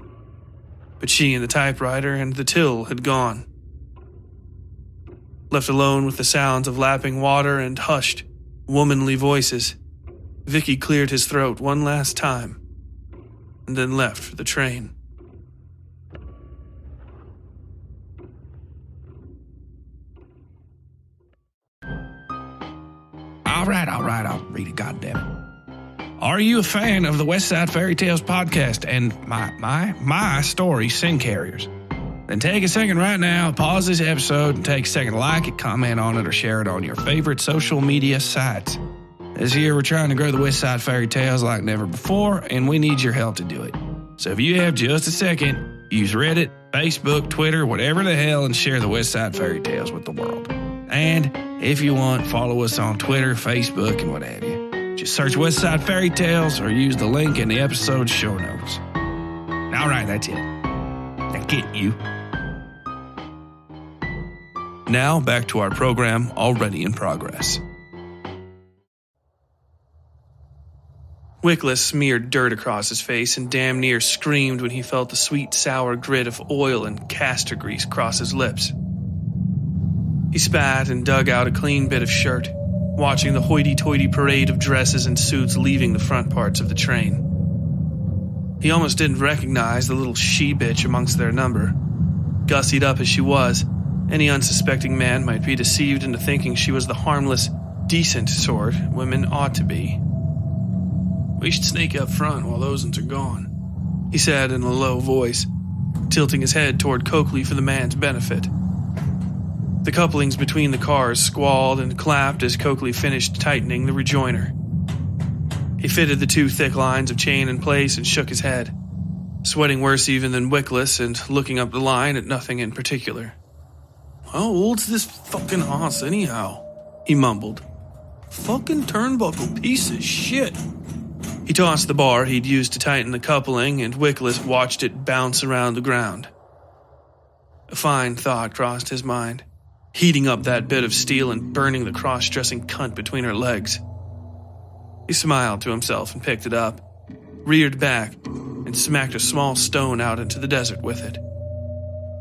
But she and the typewriter and the till had gone. Left alone with the sounds of lapping water and hushed, womanly voices, Vicky cleared his throat one last time and then left for the train. All right, I'll read it, goddammit. Are you a fan of the Westside Fairytales podcast and my story, Sin Carriers? Then take a second right now, pause this episode, and take a second to like it, comment on it, or share it on your favorite social media sites. This year, we're trying to grow the Westside Fairytales like never before, and we need your help to do it. So if you have just a second, use Reddit, Facebook, Twitter, whatever the hell, and share the Westside Fairytales with the world. And if you want, follow us on Twitter, Facebook, and what have you. Just search Westside Fairytales or use the link in the episode show notes. All right, that's it. Now get you. Now back to our program already in progress. Wickless smeared dirt across his face and damn near screamed when he felt the sweet, sour grit of oil and castor grease cross his lips. He spat and dug out a clean bit of shirt, watching the hoity-toity parade of dresses and suits leaving the front parts of the train. He almost didn't recognize the little she-bitch amongst their number. Gussied up as she was, any unsuspecting man might be deceived into thinking she was the harmless, decent sort women ought to be. "We should sneak up front while those ones are gone," he said in a low voice, tilting his head toward Cokely for the man's benefit. The couplings between the cars squalled and clapped as Cokely finished tightening the rejoiner. He fitted the 2 thick lines of chain in place and shook his head, sweating worse even than Wickless and looking up the line at nothing in particular. "How old's this fucking hoss anyhow?" he mumbled. "Fucking turnbuckle piece of shit." He tossed the bar he'd used to tighten the coupling, and Wickless watched it bounce around the ground. A fine thought crossed his mind, heating up that bit of steel and burning the cross-dressing cunt between her legs. He smiled to himself and picked it up, reared back, and smacked a small stone out into the desert with it.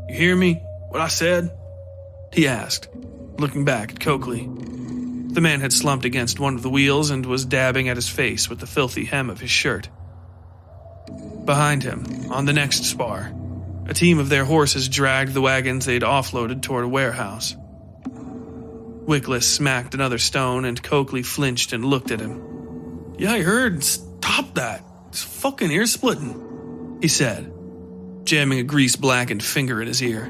"You hear me? What I said?" he asked, looking back at Cokely. The man had slumped against one of the wheels and was dabbing at his face with the filthy hem of his shirt. Behind him, on the next spar, a team of their horses dragged the wagons they'd offloaded toward a warehouse. Wickless smacked another stone, and Cokely flinched and looked at him. "Yeah, I heard. Stop that. It's fucking ear-splitting," he said, jamming a grease-blackened finger in his ear.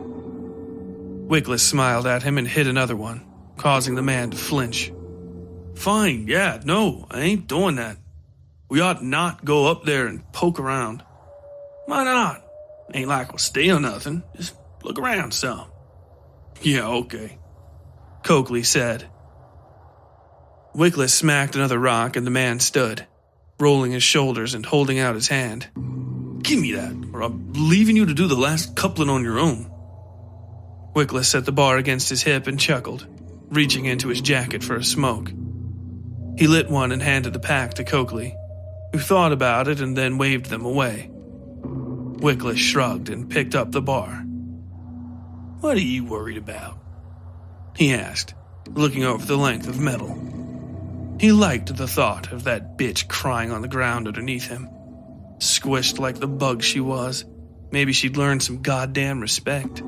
Wickless smiled at him and hit another one, causing the man to flinch. "Fine, yeah, no, I ain't doing that. We ought not go up there and poke around." "Why not? Ain't like we'll steal nothing. Just look around some." "Yeah, okay," Cokely said. Wickless smacked another rock and the man stood, rolling his shoulders and holding out his hand. "Give me that, or I'm leaving you to do the last coupling on your own." Wickless set the bar against his hip and chuckled, reaching into his jacket for a smoke. He lit one and handed the pack to Cokely, who thought about it and then waved them away. Wickless shrugged and picked up the bar. "What are you worried about?" he asked, looking over the length of metal. He liked the thought of that bitch crying on the ground underneath him. Squished like the bug she was, maybe she'd learned some goddamn respect.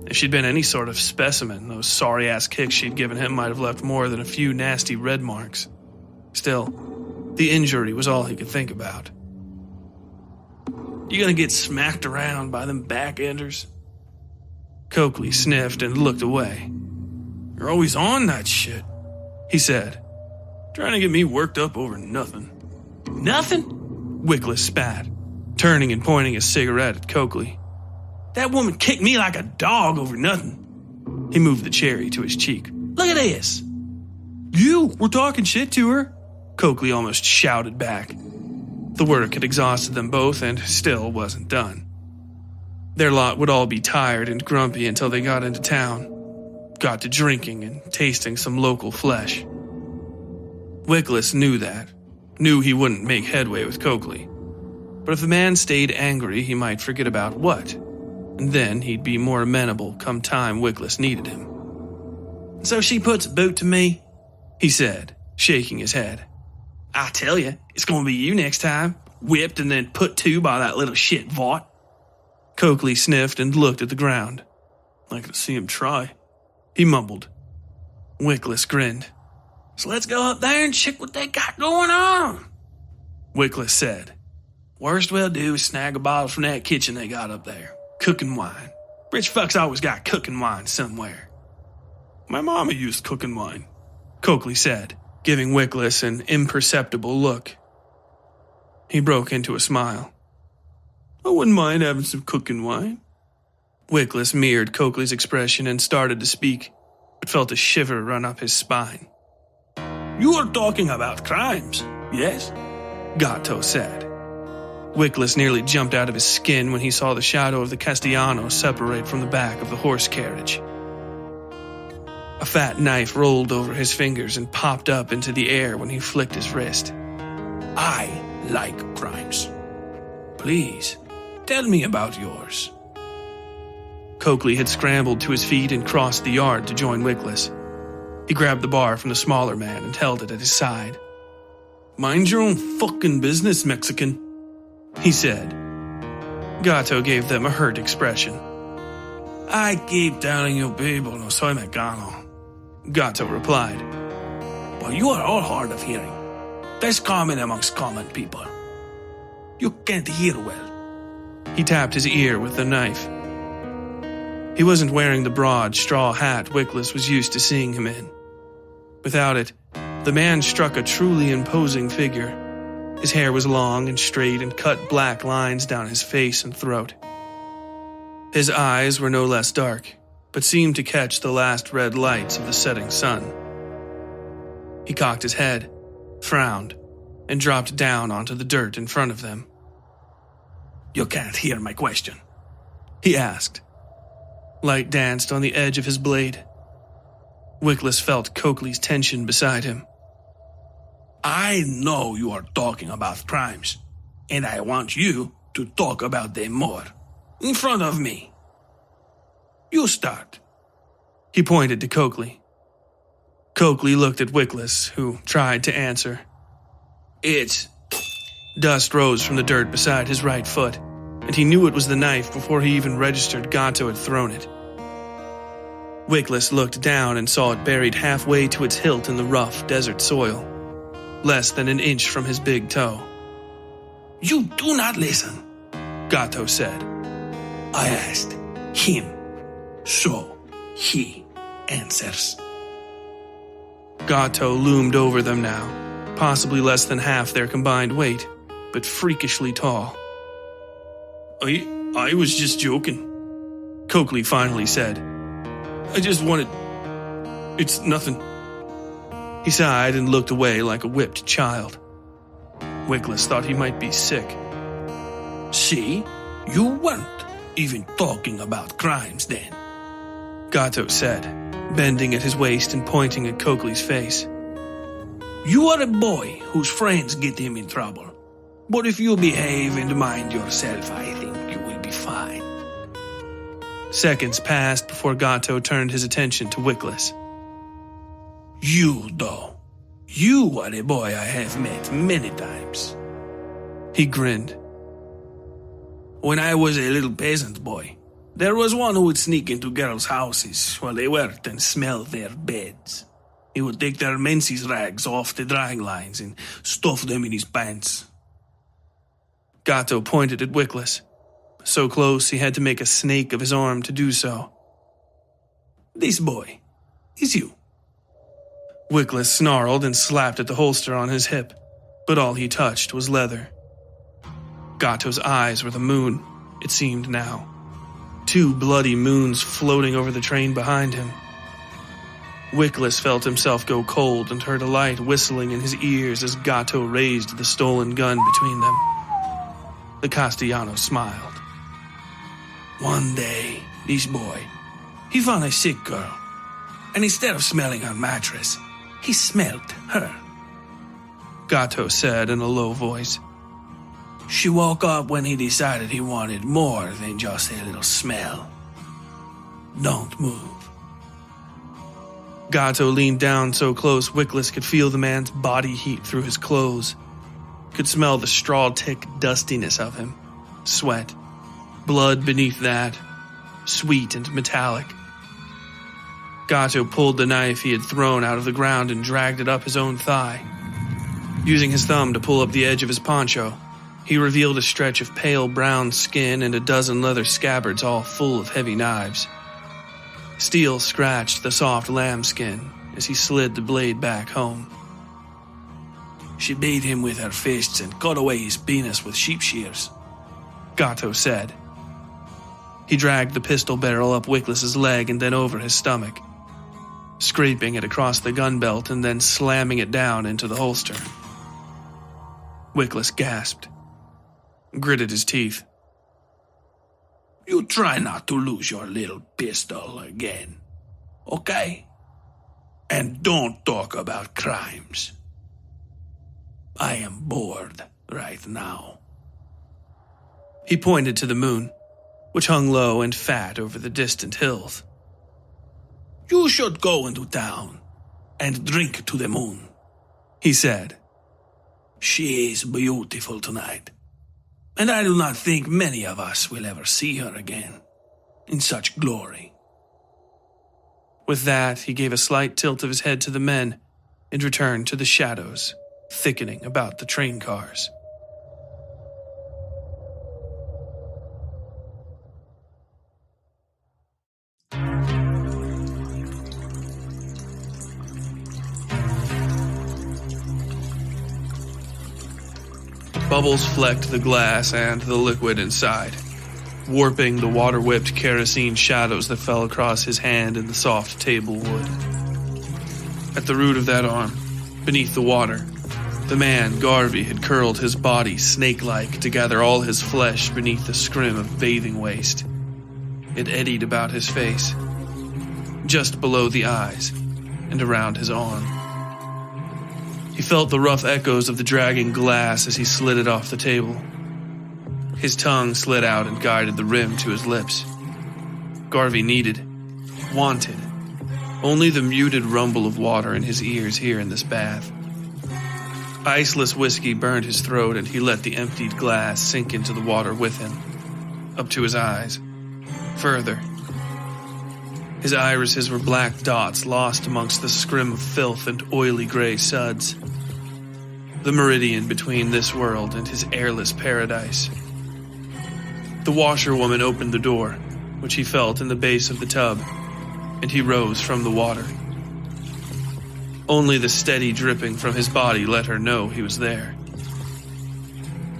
If she'd been any sort of specimen, those sorry-ass kicks she'd given him might have left more than a few nasty red marks. Still, the injury was all he could think about. "You gonna get smacked around by them back-enders?" Cokely sniffed and looked away. "You're always on that shit," he said, trying to get me worked up over nothing. "Nothing?" Wickless spat, turning and pointing a cigarette at Cokely. "That woman kicked me like a dog over nothing." He moved the cherry to his cheek. "Look at this." "You were talking shit to her," Cokely almost shouted back. The work had exhausted them both and still wasn't done. Their lot would all be tired and grumpy until they got into town, got to drinking and tasting some local flesh. Wickless knew that, knew he wouldn't make headway with Cokely. But if the man stayed angry, he might forget about what, and then he'd be more amenable come time Wickless needed him. "So she puts a boot to me," he said, shaking his head. "I tell you, it's going to be you next time, whipped and then put to by that little shit Vought." Cokely sniffed and looked at the ground. "I could see him try," he mumbled. Wickless grinned. "So let's go up there and check what they got going on," Wickless said. "Worst we'll do is snag a bottle from that kitchen they got up there. Cooking wine. Rich fucks always got cooking wine somewhere." "My mama used cooking wine," Cokely said, giving Wickless an imperceptible look. He broke into a smile. "I wouldn't mind having some cooking wine." Wickless mirrored Cokely's expression and started to speak, but felt a shiver run up his spine. "You are talking about crimes, yes?" Gato said. Wickless nearly jumped out of his skin when he saw the shadow of the Castellano separate from the back of the horse carriage. A fat knife rolled over his fingers and popped up into the air when he flicked his wrist. I like crimes. Please, tell me about yours. Cokely had scrambled to his feet and crossed the yard to join Wickless. He grabbed the bar from the smaller man and held it at his side. Mind your own fucking business, Mexican, he said. Gato gave them a hurt expression. I keep telling you people no soy mexicano, Gato replied. but you are all hard of hearing. That's common amongst common people. You can't hear well. He tapped his ear with the knife. He wasn't wearing the broad straw hat Wickless was used to seeing him in. Without it, the man struck a truly imposing figure. His hair was long and straight and cut black lines down his face and throat. His eyes were no less dark, but seemed to catch the last red lights of the setting sun. He cocked his head, frowned, and dropped down onto the dirt in front of them. You can't hear my question, he asked. Light danced on the edge of his blade. Wickless felt Cokely's tension beside him. I know you are talking about crimes, and I want you to talk about them more, in front of me. You start. He pointed to Cokely. Cokely looked at Wickless, who tried to answer. It's... Dust rose from the dirt beside his right foot, and he knew it was the knife before he even registered Gato had thrown it. Wickless looked down and saw it buried halfway to its hilt in the rough desert soil, less than an inch from his big toe. You do not listen, Gato said. I asked him, so he answers. Gato loomed over them now, possibly less than half their combined weight, but freakishly tall. I was just joking, Cokely finally said. I just wanted... It's nothing. He sighed and looked away like a whipped child. Wickless thought he might be sick. See, you weren't even talking about crimes then, Gato said, bending at his waist and pointing at Cokely's face. You are a boy whose friends get him in trouble. But if you behave and mind yourself, I think you will be fine. Seconds passed before Gato turned his attention to Wickless. You, though. You are a boy I have met many times. He grinned. When I was a little peasant boy, there was one who would sneak into girls' houses while they worked and smell their beds. He would take their menses rags off the drying lines and stuff them in his pants. Gato pointed at Wickless, so close he had to make a snake of his arm to do so. This boy is you. Wickless snarled and slapped at the holster on his hip, but all he touched was leather. Gato's eyes were the moon, it seemed now. 2 bloody moons floating over the train behind him. Wickless felt himself go cold and heard a light whistling in his ears as Gato raised the stolen gun between them. The Castellano smiled. One day, this boy, he found a sick girl, and instead of smelling her mattress, he smelled her. Gato said in a low voice. She woke up when he decided he wanted more than just a little smell. Don't move. Gato leaned down so close Wickless could feel the man's body heat through his clothes. Could smell the straw-tick dustiness of him. Sweat. Blood beneath that. Sweet and metallic. Gato pulled the knife he had thrown out of the ground and dragged it up his own thigh. Using his thumb to pull up the edge of his poncho, he revealed a stretch of pale brown skin and a dozen leather scabbards all full of heavy knives. Steel scratched the soft lambskin as he slid the blade back home. She beat him with her fists and cut away his penis with sheep shears, Gato said. He dragged the pistol barrel up Wickless's leg and then over his stomach, scraping it across the gun belt and then slamming it down into the holster. Wickless gasped, gritted his teeth. You try not to lose your little pistol again, okay? And don't talk about crimes. I am bored right now. He pointed to the moon, which hung low and fat over the distant hills. You should go into town and drink to the moon, he said. She is beautiful tonight, and I do not think many of us will ever see her again in such glory. With that, he gave a slight tilt of his head to the men and returned to the shadows, thickening about the train cars. Bubbles flecked the glass and the liquid inside, warping the water-whipped kerosene shadows that fell across his hand in the soft table wood. At the root of that arm, beneath the water, the man, Garvey, had curled his body snake-like to gather all his flesh beneath the scrim of bathing waste. It eddied about his face, just below the eyes and around his arm. He felt the rough echoes of the dragging glass as he slid it off the table. His tongue slid out and guided the rim to his lips. Garvey wanted, only the muted rumble of water in his ears here in this bath. Iceless whiskey burned his throat, and he let the emptied glass sink into the water with him, up to his eyes, further. His irises were black dots lost amongst the scrim of filth and oily gray suds. The meridian between this world and his airless paradise. The washerwoman opened the door, which he felt in the base of the tub, and he rose from the water. Only the steady dripping from his body let her know he was there.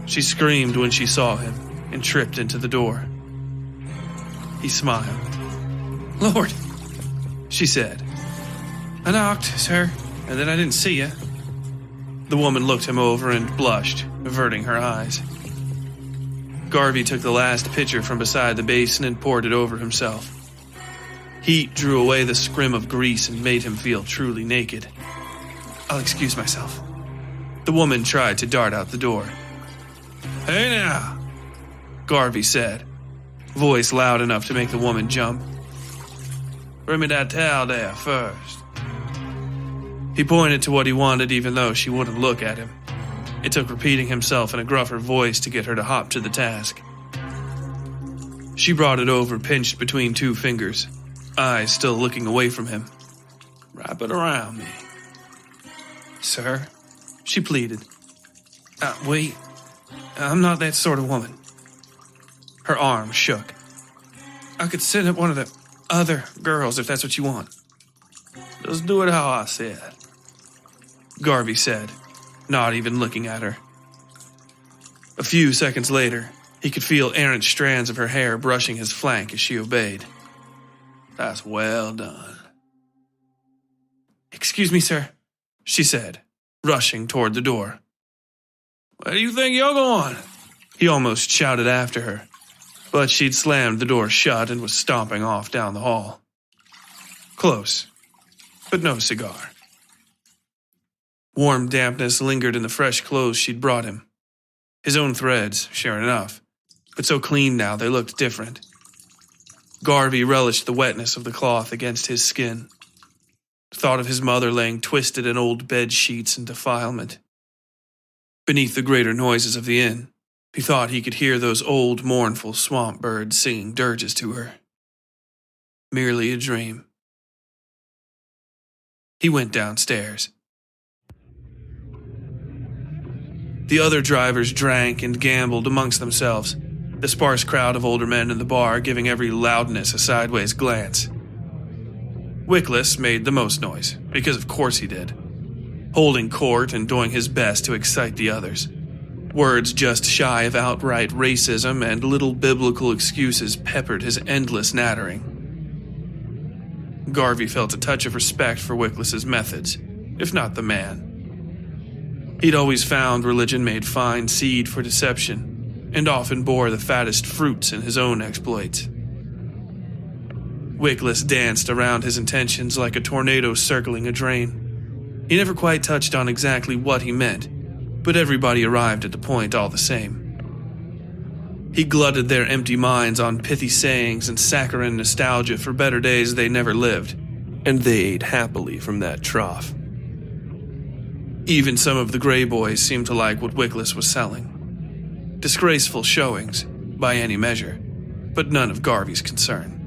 She screamed when she saw him and tripped into the door. He smiled. "Lord," she said. "I knocked, sir, and then I didn't see you." The woman looked him over and blushed, averting her eyes. Garvey took the last pitcher from beside the basin and poured it over himself. Heat drew away the scrim of grease and made him feel truly naked. "I'll excuse myself." The woman tried to dart out the door. "Hey now," Garvey said, voice loud enough to make the woman jump. "Bring me that towel there first." He pointed to what he wanted even though she wouldn't look at him. It took repeating himself in a gruffer voice to get her to hop to the task. She brought it over, pinched between two fingers, eyes still looking away from him. "Wrap it around me." "Sir," she pleaded. Wait, I'm not that sort of woman." Her arm shook. "I could sit at one of the other girls if that's what you want." "Just do it how I said," Garvey said, not even looking at her. A few seconds later, he could feel errant strands of her hair brushing his flank as she obeyed. "That's well done." "Excuse me, sir," she said, rushing toward the door. "Where do you think you're going?" He almost shouted after her, but she'd slammed the door shut and was stomping off down the hall. Close, but no cigar. Warm dampness lingered in the fresh clothes she'd brought him. His own threads, sure enough, but so clean now they looked different. Garvey relished the wetness of the cloth against his skin. Thought of his mother laying twisted in old bed sheets in defilement. Beneath the greater noises of the inn, he thought he could hear those old, mournful swamp birds singing dirges to her. Merely a dream. He went downstairs. The other drivers drank and gambled amongst themselves, the sparse crowd of older men in the bar giving every loudness a sideways glance. Wickless made the most noise, because of course he did, holding court and doing his best to excite the others. Words just shy of outright racism and little biblical excuses peppered his endless nattering. Garvey felt a touch of respect for Wickless's methods, if not the man. He'd always found religion made fine seed for deception, and often bore the fattest fruits in his own exploits. Wickless danced around his intentions like a tornado circling a drain. He never quite touched on exactly what he meant, but everybody arrived at the point all the same. He glutted their empty minds on pithy sayings and saccharine nostalgia for better days they never lived, and they ate happily from that trough. Even some of the Grey Boys seemed to like what Wickless was selling. Disgraceful showings, by any measure, but none of Garvey's concern.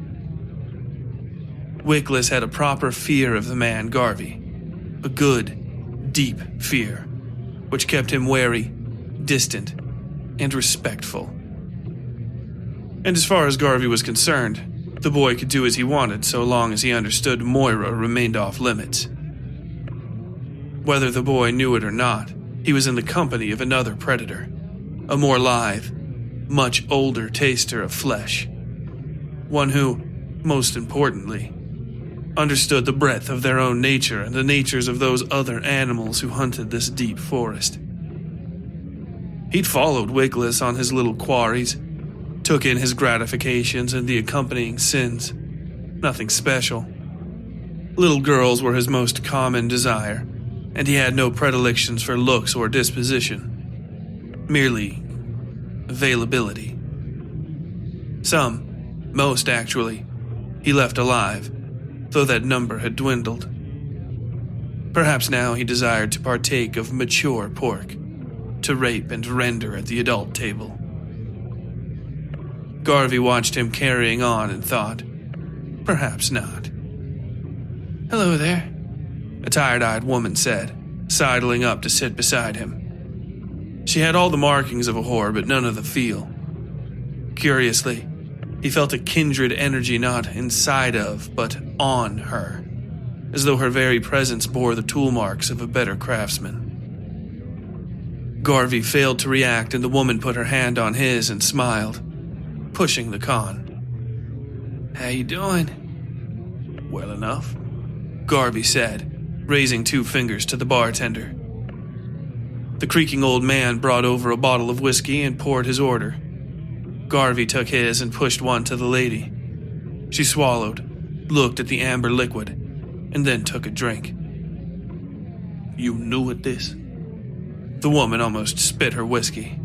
Wickless had a proper fear of the man Garvey, a good, deep fear, which kept him wary, distant, and respectful. And as far as Garvey was concerned, the boy could do as he wanted so long as he understood Moira remained off limits. Whether the boy knew it or not, he was in the company of another predator, a more lithe, much older taster of flesh. One who, most importantly, understood the breadth of their own nature and the natures of those other animals who hunted this deep forest. He'd followed Wickless on his little quarries, took in his gratifications and the accompanying sins. Nothing special. Little girls were his most common desire, and he had no predilections for looks or disposition. Merely availability. Most actually, he left alive, though that number had dwindled. Perhaps now he desired to partake of mature pork, to rape and render at the adult table. Garvey watched him carrying on and thought, perhaps not. Hello there, a tired-eyed woman said, sidling up to sit beside him. She had all the markings of a whore, but none of the feel. Curiously, he felt a kindred energy not inside of, but on her, as though her very presence bore the tool marks of a better craftsman. Garvey failed to react, and the woman put her hand on his and smiled, pushing the con. How you doing? Well enough, Garvey said, raising 2 fingers to the bartender. The creaking old man brought over a bottle of whiskey and poured his order. Garvey took his and pushed one to the lady. She swallowed, looked at the amber liquid, and then took a drink. You new at this? The woman almost spit her whiskey.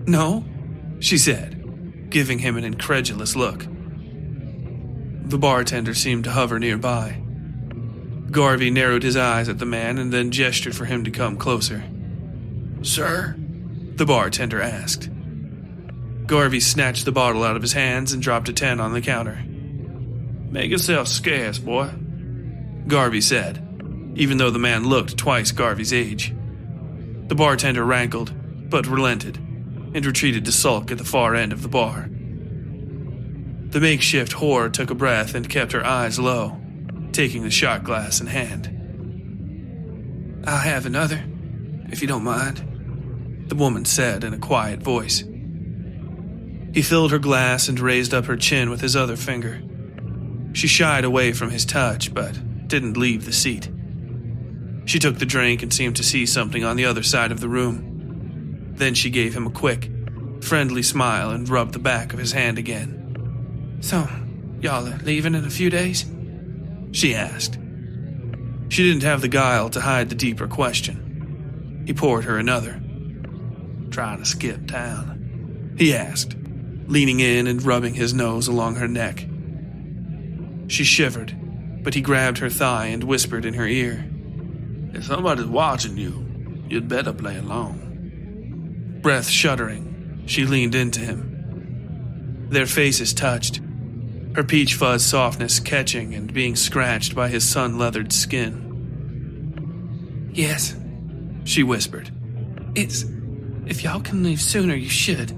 No, she said, giving him an incredulous look. The bartender seemed to hover nearby. Garvey narrowed his eyes at the man and then gestured for him to come closer. Sir? The bartender asked. Garvey snatched the bottle out of his hands and dropped a 10 on the counter. Make yourself scarce, boy, Garvey said, even though the man looked twice Garvey's age. The bartender rankled, but relented, and retreated to sulk at the far end of the bar. The makeshift whore took a breath and kept her eyes low, taking the shot glass in hand. I'll have another, if you don't mind, the woman said in a quiet voice. He filled her glass and raised up her chin with his other finger. She shied away from his touch, but didn't leave the seat. She took the drink and seemed to see something on the other side of the room. Then she gave him a quick, friendly smile and rubbed the back of his hand again. So, y'all are leaving in a few days? She asked. She didn't have the guile to hide the deeper question. He poured her another. Trying to skip town? He asked, leaning in and rubbing his nose along her neck. She shivered, but he grabbed her thigh and whispered in her ear. If somebody's watching you, you'd better play along. Breath shuddering, she leaned into him. Their faces touched, her peach fuzz softness catching and being scratched by his sun-leathered skin. Yes, she whispered. If y'all can leave sooner, you should.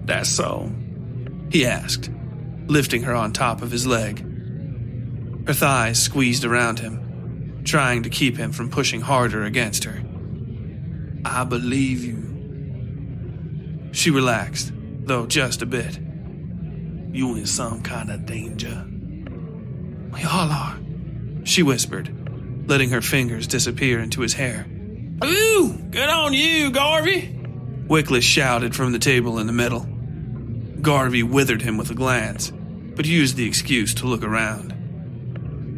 That's so? He asked, lifting her on top of his leg. Her thighs squeezed around him, trying to keep him from pushing harder against her. I believe you. She relaxed, though just a bit. You in some kind of danger? We all are, she whispered, letting her fingers disappear into his hair. Ooh, good on you, Garvey! Wickless shouted from the table in the middle. Garvey withered him with a glance, but used the excuse to look around.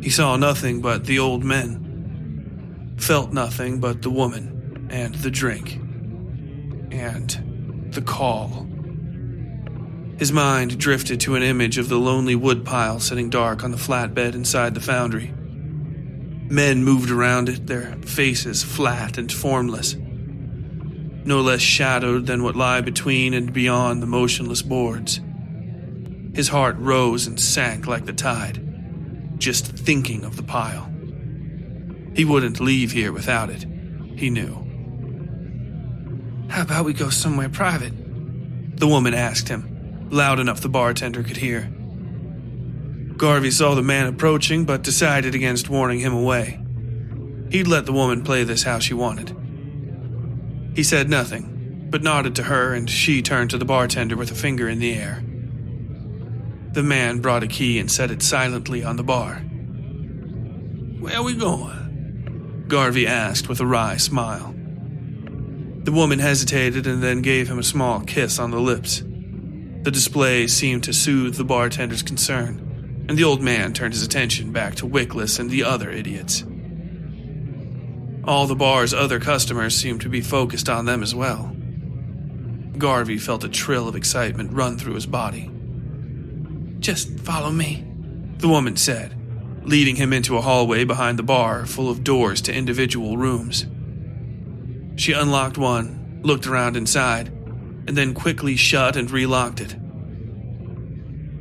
He saw nothing but the old men, felt nothing but the woman, and the drink, and the call. His mind drifted to an image of the lonely woodpile sitting dark on the flatbed inside the foundry. Men moved around it, their faces flat and formless, no less shadowed than what lie between and beyond the motionless boards. His heart rose and sank like the tide, just thinking of the pile. He wouldn't leave here without it, he knew. How about we go somewhere private? The woman asked him, loud enough the bartender could hear. Garvey saw the man approaching, but decided against warning him away. He'd let the woman play this how she wanted. He said nothing, but nodded to her, and she turned to the bartender with a finger in the air. The man brought a key and set it silently on the bar. Where are we going? Garvey asked with a wry smile. The woman hesitated and then gave him a small kiss on the lips. The display seemed to soothe the bartender's concern, and the old man turned his attention back to Wickless and the other idiots. All the bar's other customers seemed to be focused on them as well. Garvey felt a trill of excitement run through his body. Just follow me, the woman said, leading him into a hallway behind the bar full of doors to individual rooms. She unlocked one, looked around inside, and then quickly shut and relocked it.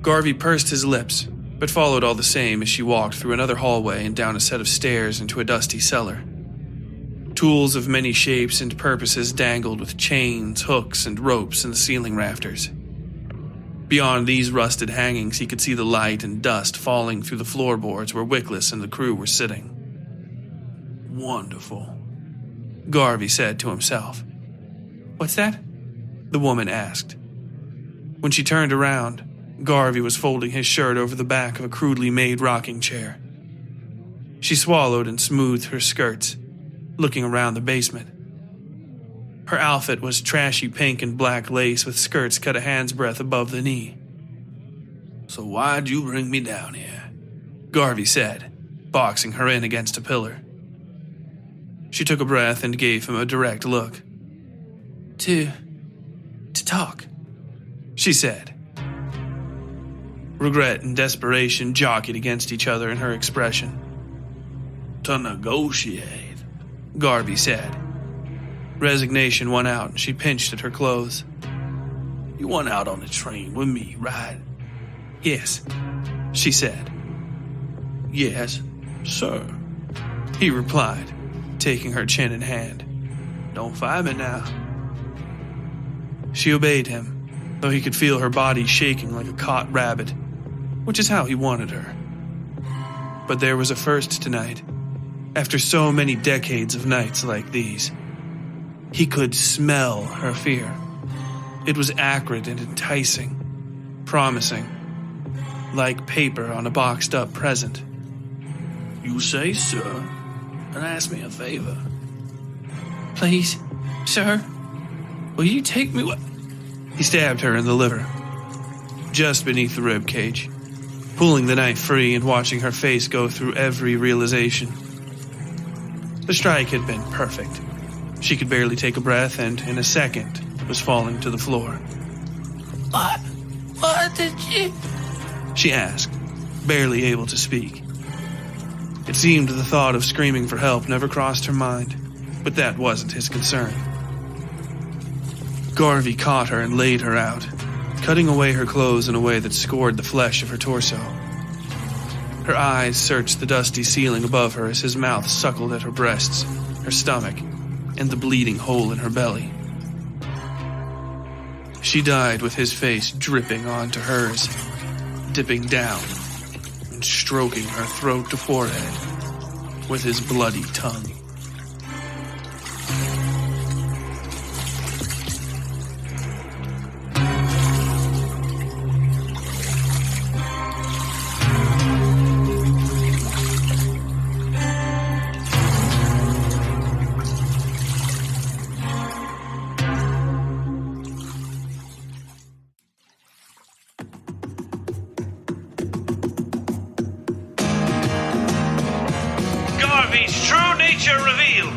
Garvey pursed his lips, but followed all the same as she walked through another hallway and down a set of stairs into a dusty cellar. Tools of many shapes and purposes dangled with chains, hooks, and ropes in the ceiling rafters. Beyond these rusted hangings, he could see the light and dust falling through the floorboards where Wickless and the crew were sitting. Wonderful, Garvey said to himself. What's that? The woman asked. When she turned around, Garvey was folding his shirt over the back of a crudely made rocking chair. She swallowed and smoothed her skirts, looking around the basement. Her outfit was trashy pink and black lace with skirts cut a hand's breadth above the knee. So why'd you bring me down here? Garvey said, boxing her in against a pillar. She took a breath and gave him a direct look. To talk, she said. Regret and desperation jockeyed against each other in her expression. To negotiate, Garvey said. Resignation won out and she pinched at her clothes. You went out on the train with me, right? Yes, she said. Yes, sir, he replied, taking her chin in hand. Don't fire me now. She obeyed him, though he could feel her body shaking like a caught rabbit, which is how he wanted her. But there was a first tonight. After so many decades of nights like these, he could smell her fear. It was acrid and enticing, promising, like paper on a boxed-up present. You say, sir, and ask me a favor. Please, sir, will you take me? He stabbed her in the liver, just beneath the rib cage, pulling the knife free and watching her face go through every realization. The strike had been perfect. She could barely take a breath and, in a second, was falling to the floor. What did you? She asked, barely able to speak. It seemed the thought of screaming for help never crossed her mind, but that wasn't his concern. Garvey caught her and laid her out, cutting away her clothes in a way that scored the flesh of her torso. Her eyes searched the dusty ceiling above her as his mouth suckled at her breasts, her stomach, and the bleeding hole in her belly. She died with his face dripping onto hers, dipping down and stroking her throat to forehead with his bloody tongue. Garvey's true nature revealed.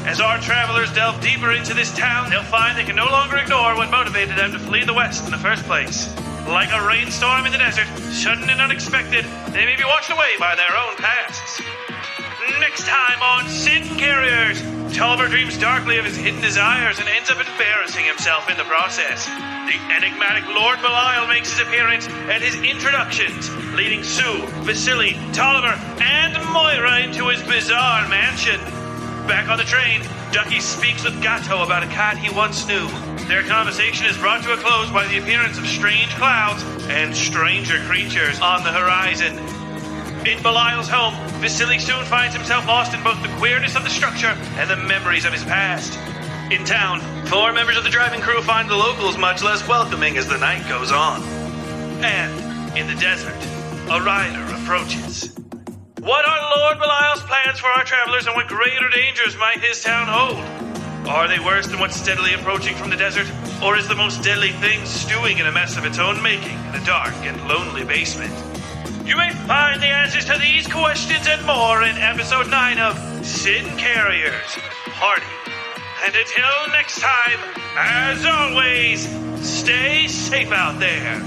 As our travelers delve deeper into this town, they'll find they can no longer ignore what motivated them to flee the West in the first place. Like a rainstorm in the desert, sudden and unexpected, they may be washed away by their own pasts. Next time on Sin Carriers, Tulliver dreams darkly of his hidden desires and ends up embarrassing himself in the process. The enigmatic Lord Belial makes his appearance and his introductions, leading Sue, Vasily, Tulliver, and Moira into his bizarre mansion. Back on the train, Ducky speaks with Gato about a cat he once knew. Their conversation is brought to a close by the appearance of strange clouds and stranger creatures on the horizon. In Belial's home, Vasily soon finds himself lost in both the queerness of the structure and the memories of his past. In town, 4 members of the driving crew find the locals much less welcoming as the night goes on. And, in the desert, a rider approaches. What are Lord Belial's plans for our travelers, and what greater dangers might his town hold? Are they worse than what's steadily approaching from the desert? Or is the most deadly thing stewing in a mess of its own making in a dark and lonely basement? You may find the answers to these questions and more in episode 9 of Sin Carriers Party. And until next time, as always, stay safe out there.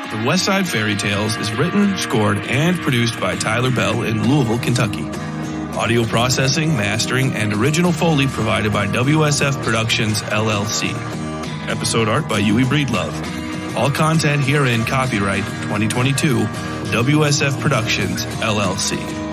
The Westside Fairytales is written, scored, and produced by Tyler Bell in Louisville, Kentucky. Audio processing, mastering, and original Foley provided by WSF Productions, LLC. Episode art by Yui Breedlove. All content herein copyright 2022, WSF Productions, LLC.